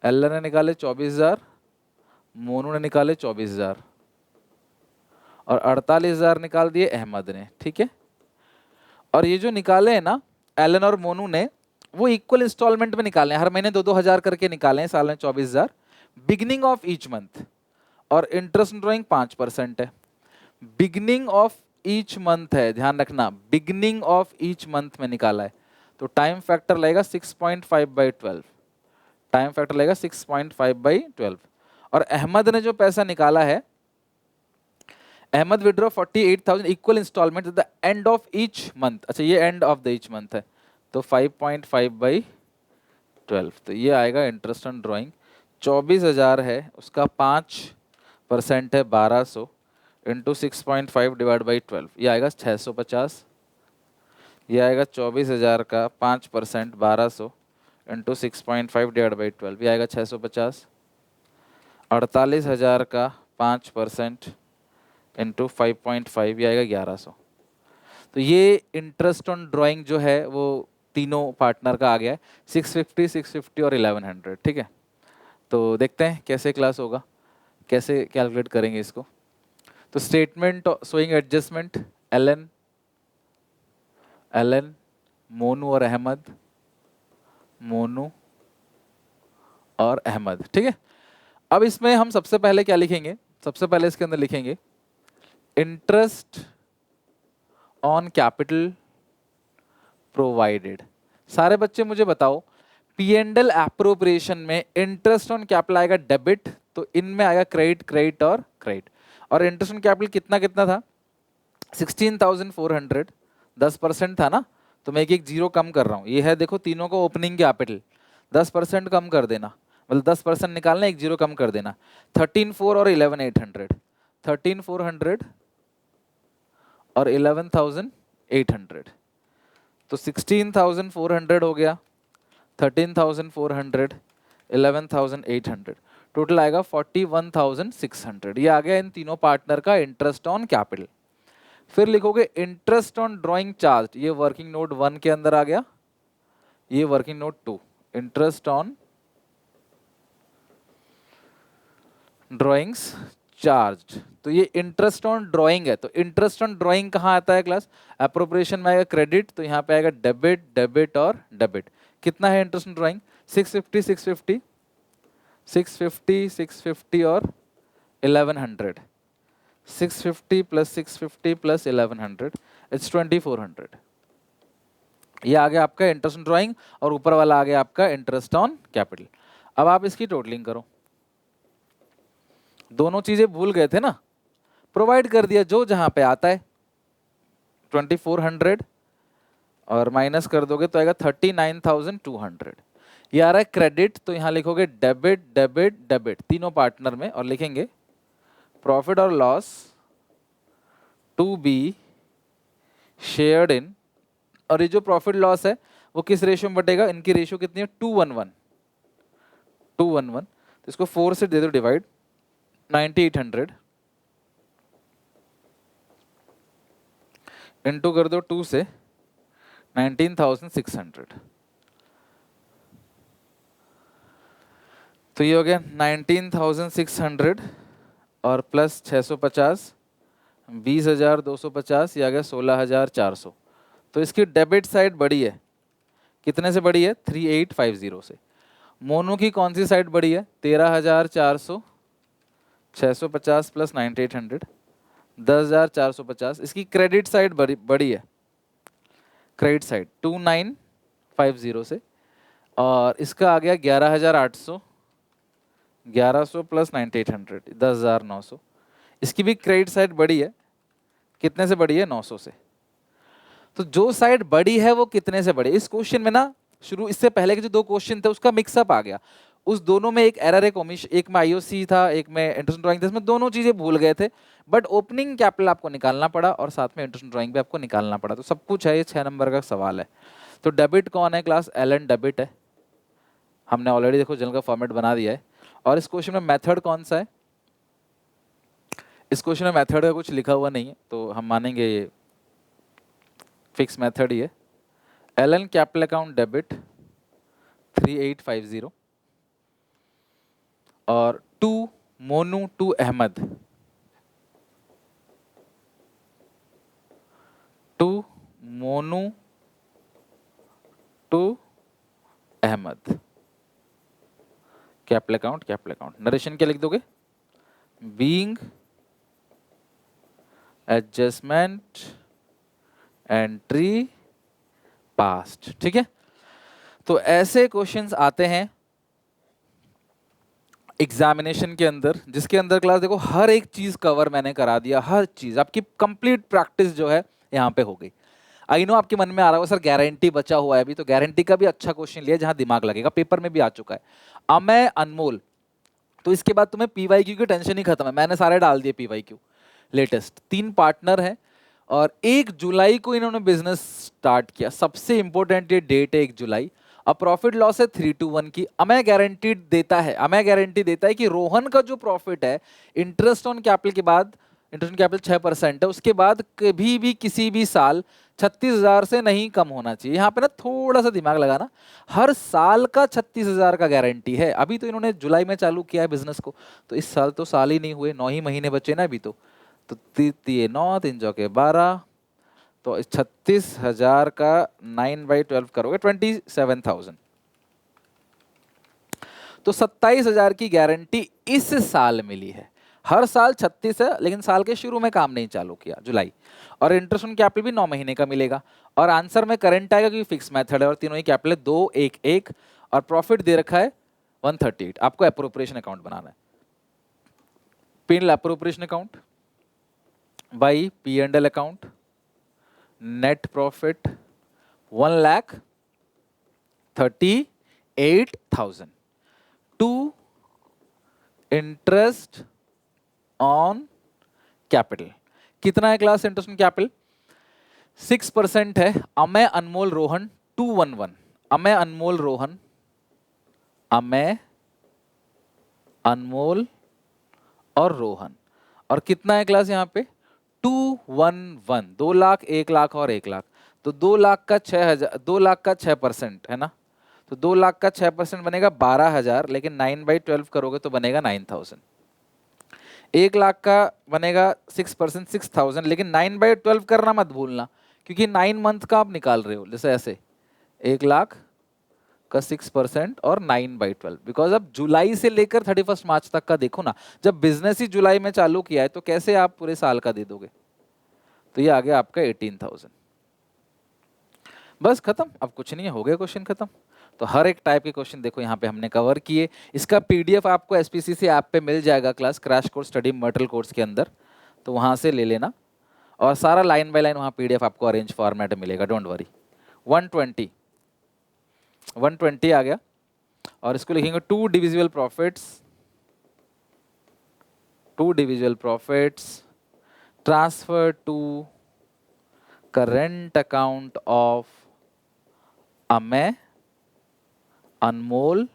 एलन ने निकाले 24,000, मोनू ने निकाले 24,000, और 48,000 निकाल दिए अहमद ने। ठीक है, और ये जो निकाले हैं ना एलन और मोनू ने, वो इक्वल इंस्टॉलमेंट में निकाले हैं, हर महीने 2-2 हजार करके निकाले हैं, साल में 24,000, बिगिनिंग ऑफ ईच मंथ। और इंटरेस्ट ड्राइंग 5% है, बिगिनिंग ऑफ ईच मंथ है, ध्यान रखना, बिगिनिंग ऑफ ईच मंथ में निकाला है। तो टाइम फैक्टर लगेगा 6.5/12, टाइम फैक्टर लगेगा 6.5/12। और अहमद ने जो पैसा निकाला है, Ahmad withdraw 48,000 equal installment at the end of each month. अच्छा, ये end of the each month है, तो 5.5/12, तो ये आएगा इंटरेस्ट ऑन ड्राइंग। 24,000 है, उसका 5% है 1200 इंटू 6.5 डिवाइड बाई 12, ये आएगा 650। ये आएगा 24,000 का 5% 1200 इंटू 6.5 डिवाइड बाई 12, ये आएगा 650। 48,000 का 5% इंटू 5.5, ये आएगा 1100। तो ये इंटरेस्ट ऑन ड्राइंग जो है वो तीनों पार्टनर का आ गया है, 650, 650 और 1100। ठीक है, तो देखते हैं कैसे क्लास होगा, कैसे कैलकुलेट करेंगे इसको। तो statement showing adjustment, Alan, Alan, Monu और अहमद, मोनू और अहमद। ठीक है, अब इसमें हम सबसे पहले क्या लिखेंगे, सबसे पहले इसके अंदर लिखेंगे इंटरेस्ट ऑन कैपिटल प्रोवाइडेड। सारे बच्चे मुझे बताओ, पी एंड एल एप्रोप्रिएशन में इंटरेस्ट ऑन कैपिटल आएगा डेबिट, तो इनमें आएगा क्रेडिट, क्रेडिट और क्रेडिट। और इंटरेस्ट ऑन कैपिटल कितना कितना था, 16,400, 10% था ना, तो मैं एक जीरो कम कर रहा हूँ। ये है देखो तीनों को ओपनिंग कैपिटल, 10% कम कर देना, मतलब 10% निकालना, एक जीरो कम कर देना। 13,400 और 11,800, 13,400 और 11,800, तो 16,400 हो गया, 13,400, 11,800, टोटल आएगा 41,600। ये आ गया इन तीनों पार्टनर का इंटरेस्ट ऑन कैपिटल। फिर लिखोगे इंटरेस्ट ऑन ड्राइंग चार्ज, ये वर्किंग नोट 1 के अंदर आ गया, ये working note 2, interest on drawings charge. तो ये इंटरेस्ट ऑन ड्राइंग है, तो इंटरेस्ट ऑन ड्राइंग कहाँ आता है क्लास, अप्रोप्रिएशन में आएगा क्रेडिट, तो यहाँ पे आएगा डेबिट, डेबिट और डेबिट। कितना है इंटरेस्ट ऑन ड्राइंग, 650, 650, 650, 650 और 1100, 650 प्लस 650 प्लस 1100, इट्स 2400। ये आ गया आपका इंटरेस्ट ऑन ड्राइंग, और ऊपर वाला आ गया आपका इंटरेस्ट ऑन कैपिटल। अब आप इसकी टोटलिंग करो, दोनों चीजें भूल गए थे ना, प्रोवाइड कर दिया जो जहां पे आता है, 2400 और माइनस कर दोगे तो आएगा 39,200। ये आ रहा है क्रेडिट, तो यहां लिखोगे डेबिट, डेबिट, डेबिट तीनों पार्टनर में, और लिखेंगे प्रॉफिट और loss to be shared in, और ये जो प्रॉफिट लॉस है वो किस रेशियो में बटेगा, इनकी रेशियो कितनी है, 2:1, 2:1, तो इसको 4 से दे दो डिवाइड, 9,800 इंटू कर दो 2 से, 19,600। तो ये हो गया 19,600 और प्लस 650, 20,250, ये आ गया 16,400। तो इसकी डेबिट साइड बड़ी है, कितने से बड़ी है, 3,850 से। मोनू की कौन सी साइड बड़ी है, 13,400, 650 प्लस 9,800, 10,450। इसकी क्रेडिट साइड बड़ी है, क्रेडिट साइड 2,950 से, और इसका आ गया 11,800, 1100 प्लस 9,800, 10,900। इसकी भी क्रेडिट साइड बड़ी है, कितने से बड़ी है, 900 से। तो जो साइड बड़ी है वो कितने से बड़ी, इस क्वेश्चन में ना शुरू, इससे पहले के जो दो क्वेश्चन थे उसका मिक्सअप आ गया, उस दोनों में एक एरर, एक ओमिशन, एक में आईओसी था, एक में इंटरेस्ट ड्राइंग था, इसमें दोनों चीजें भूल गए थे, बट ओपनिंग कैपिटल आपको निकालना पड़ा और साथ में इंटरेस्ट ड्राइंग भी आपको निकालना पड़ा, तो सब कुछ है, ये 6 नंबर का सवाल है। तो डेबिट कौन है क्लास, एलन डेबिट है, हमने ऑलरेडी देखो जनरल का फॉर्मेट बना दिया है। और इस क्वेश्चन में मेथड कौन सा है, इस क्वेश्चन में मेथड का कुछ लिखा हुआ नहीं है, तो हम मानेंगे ये फिक्स मेथड ही है। एलन कैपिटल अकाउंट डेबिट 3,850 और to Monu to Ahmad, to Monu to Ahmad, capital account, capital account. Narration क्या लिख दोगे, बीइंग एडजस्टमेंट एंट्री पास्ट। ठीक है, तो ऐसे क्वेश्चंस आते हैं एग्जामिनेशन के अंदर, जिसके अंदर क्लास देखो हर एक चीज कवर मैंने करा दिया, हर चीज आपकी कंप्लीट प्रैक्टिस जो है यहाँ पे हो गई। आई नो आपके मन में आ रहा होगा सर गारंटी बचा हुआ है अभी, तो गारंटी का भी अच्छा क्वेश्चन लिया जहां दिमाग लगेगा, पेपर में भी आ चुका है। अमेय अनमोल, तो इसके बाद तुम्हें पीवाईक्यू की टेंशन ही खत्म है, मैंने सारे डाल दिए पीवाईक्यू लेटेस्ट। 3 पार्टनर हैं और 1 जुलाई को इन्होंने बिजनेस स्टार्ट किया, सबसे इंपॉर्टेंट ये डेट है 1 जुलाई। अब प्रॉफिट लॉस है 3-1 की। अमेय गारंटी देता है, अमेय गारंटी देता है कि रोहन का जो प्रॉफिट है इंटरेस्ट ऑन कैपिटल के बाद, इंटरेस्ट ऑन कैपिटल 6% है, उसके बाद कभी भी किसी भी साल 36,000 से नहीं कम होना चाहिए। यहाँ पे ना थोड़ा सा दिमाग लगाना, हर साल का 36,000 का गारंटी है। अभी तो इन्होंने जुलाई में चालू किया है बिजनेस को, तो इस साल तो साल ही नहीं हुए, 9 ही महीने बचे ना अभी तो 9 3 चौके 12, तो 36,000 का 9/12 करोगे 27,000, तो 27,000 की गारंटी इस साल मिली है। हर साल 36 है, लेकिन साल के शुरू में काम नहीं चालू किया जुलाई, और इंटरेस्ट ऑन कैपिटल भी 9 महीने का मिलेगा। और आंसर में करंट आएगा क्योंकि फिक्स मेथड है और तीनों ही कैपिटल है, 2 1 1, और प्रॉफिट दे रखा है 138। आपको एप्रोप्रिएशन अकाउंट बनाना है, P&L appropriation account by P&L अकाउंट, net profit 1,38,000 to interest on capital. कितना है क्लास इंटरेस्ट ऑन कैपिटल? 6% है। अमेय अनमोल रोहन 211, अमेय अनमोल रोहन, अमेय अनमोल और रोहन, और कितना है क्लास यहाँ पे 211, 2 लाख 1 लाख और 1 लाख, तो 2 लाख का 6,000, 2 लाख का 6% है ना, तो 2 लाख का 6% बनेगा 12,000, लेकिन 9/12 करोगे तो बनेगा 9,000। 1 लाख का बनेगा 6%, 6,000, लेकिन 9/12 करना मत भूलना, क्योंकि 9 मंथ का आप निकाल रहे हो, जैसे ऐसे 1 लाख का 6% और 9/12, बिकॉज अब जुलाई से लेकर 31 मार्च तक का देखो ना, जब बिजनेस ही जुलाई में चालू किया है तो कैसे आप पूरे साल का दे दोगे, तो ये आ गया आपका 18,000। बस खत्म, अब कुछ नहीं है, हो गया क्वेश्चन खत्म। तो हर एक टाइप के क्वेश्चन देखो यहाँ पे हमने कवर किए। इसका पीडीएफ आपको एसपीसीसी ऐप पे मिल जाएगा, class crash course study material course के अंदर, तो वहाँ से ले लेना, और सारा लाइन बाय लाइन वहाँ पीडीएफ आपको अरेंज फॉर्मेट में मिलेगा, डोंट वरी। 120 आ गया, और इसको लिखेंगे 2 divisible profits transfer to current account of Amey, Anmol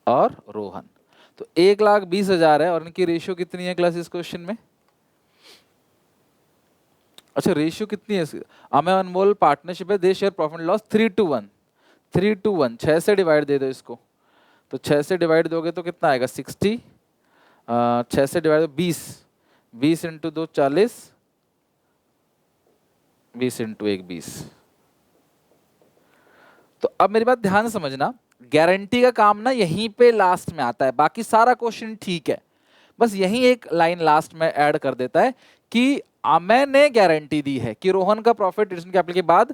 और रोहन। तो 1,20,000 है, और इनकी रेशियो कितनी है क्लास इस क्वेश्चन में? अच्छा रेशियो कितनी है? अमेय अनमोल पार्टनरशिप है, दे शेयर प्रॉफिट लॉस 3-1, 3-1, 6 से डिवाइड दे दो इसको, तो 6 से डिवाइड दोगे तो कितना आएगा 60, 6 से डिवाइड 20, 20 इंटू 2 40, 20 इंटू 1 20। तो अब मेरी बात ध्यान से समझना, गारंटी का काम ना यहीं पे लास्ट में आता है, बाकी सारा क्वेश्चन ठीक है, बस यहीं एक लाइन लास्ट में ऐड कर देता है कि अमेय ने गारंटी दी है कि रोहन का प्रॉफिट रिटर्न कैपिटल के बाद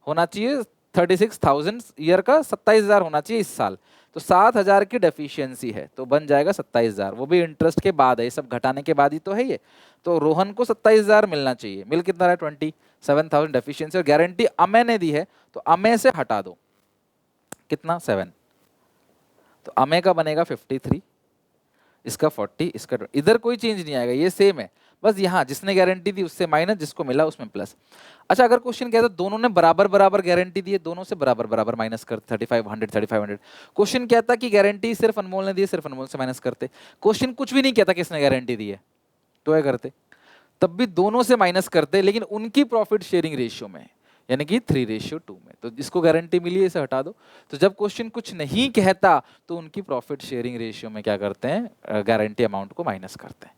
होना चाहिए 36,000 ईयर का, 27,000 होना चाहिए इस साल, तो 7,000 की डेफिशिएंसी है, तो बन जाएगा 27,000, वो भी इंटरेस्ट के बाद है, ये सब घटाने के बाद ही तो है ये, तो रोहन को 27,000 मिलना चाहिए, मिल कितना रहा है 27,000 डेफिशिएंसी, और गारंटी अमेय ने दी है, तो अमेय से हटा दो कितना 7, तो अमेय का बनेगा 53, इसका 40, इसका 20, इधर कोई चेंज नहीं आएगा, ये सेम है, बस यहाँ जिसने गारंटी दी उससे माइनस, जिसको मिला उसमें प्लस। अच्छा अगर क्वेश्चन कहता है दोनों ने बराबर बराबर गारंटी दी है, दोनों से बराबर बराबर माइनस करते 3500 3500। क्वेश्चन कहता कि गारंटी सिर्फ अनमोल ने दी है, सिर्फ अनमोल से माइनस करते। क्वेश्चन कुछ भी नहीं कहता किसने गारंटी दी है, तो क्या करते, तब भी दोनों से माइनस करते, लेकिन उनकी प्रॉफिट शेयरिंग रेशियो में, यानी कि 3:2 में, तो जिसको गारंटी मिली है इसे हटा दो। तो जब क्वेश्चन कुछ नहीं कहता तो उनकी प्रॉफिट शेयरिंग रेशियो में क्या करते हैं, गारंटी अमाउंट को माइनस करते हैं।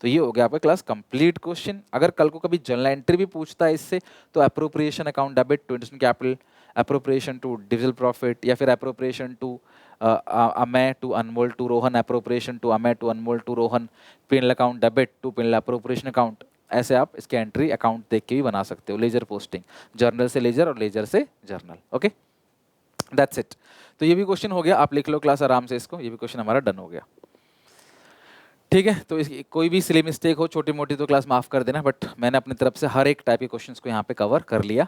तो ये हो गया आपका क्लास कंप्लीट क्वेश्चन। अगर कल को कभी जर्नल एंट्री भी पूछता है इससे, तो appropriation account debit to interest capital, appropriation to divisible profit, या फिर appropriation to Amey to Anmol to Rohan, appropriation to Amey to Anmol to Rohan, P&L account debit to P&L appropriation account, ऐसे आप इसके एंट्री अकाउंट देख के भी बना सकते हो। लेजर पोस्टिंग, जर्नल से लेजर और लेजर से जर्नल। Okay that's it. तो ये भी क्वेश्चन हो गया, आप लिख लो क्लास आराम से इसको, ये भी क्वेश्चन हमारा डन हो गया। ठीक है, तो कोई भी सिली मिस्टेक हो छोटी मोटी तो क्लास माफ कर देना, बट मैंने अपनी तरफ से हर एक टाइप के क्वेश्चंस को यहाँ पे कवर कर लिया।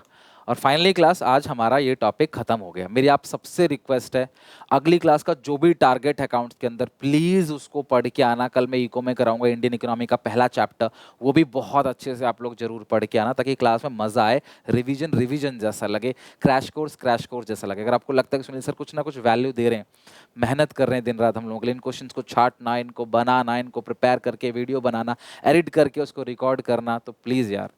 और फाइनली क्लास आज हमारा ये टॉपिक खत्म हो गया। मेरी आप सबसे रिक्वेस्ट है, अगली क्लास का जो भी टारगेट है अकाउंट्स के अंदर, प्लीज उसको पढ़ के आना। कल मैं इको में कराऊंगा इंडियन इकोनॉमी का पहला चैप्टर, वो भी बहुत अच्छे से आप लोग जरूर पढ़ के आना, ताकि क्लास में मजा आए, रिवीजन रिवीजन जैसा लगे, क्रैश कोर्स जैसा लगे। अगर आपको लगता है कि सुनील सर कुछ ना कुछ वैल्यू दे रहे हैं, मेहनत कर रहे हैं दिन रात हम लोगों के लिए, इन क्वेश्चंस को छांटना, इनको बनाना, इनको प्रिपेयर करके वीडियो बनाना, एडिट करके उसको रिकॉर्ड करना, तो प्लीज़ यार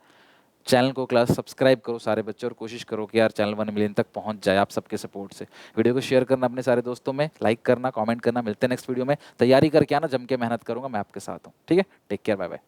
चैनल को क्लास सब्सक्राइब करो सारे बच्चे, और कोशिश करो कि यार चैनल 1 मिलियन तक पहुंच जाए आप सबके सपोर्ट से। वीडियो को शेयर करना अपने सारे दोस्तों में, लाइक करना, कमेंट करना। मिलते हैं नेक्स्ट वीडियो में, तैयारी करके आना, जम के मेहनत करूंगा, मैं आपके साथ हूँ। ठीक है, टेक केयर, बाय बाय।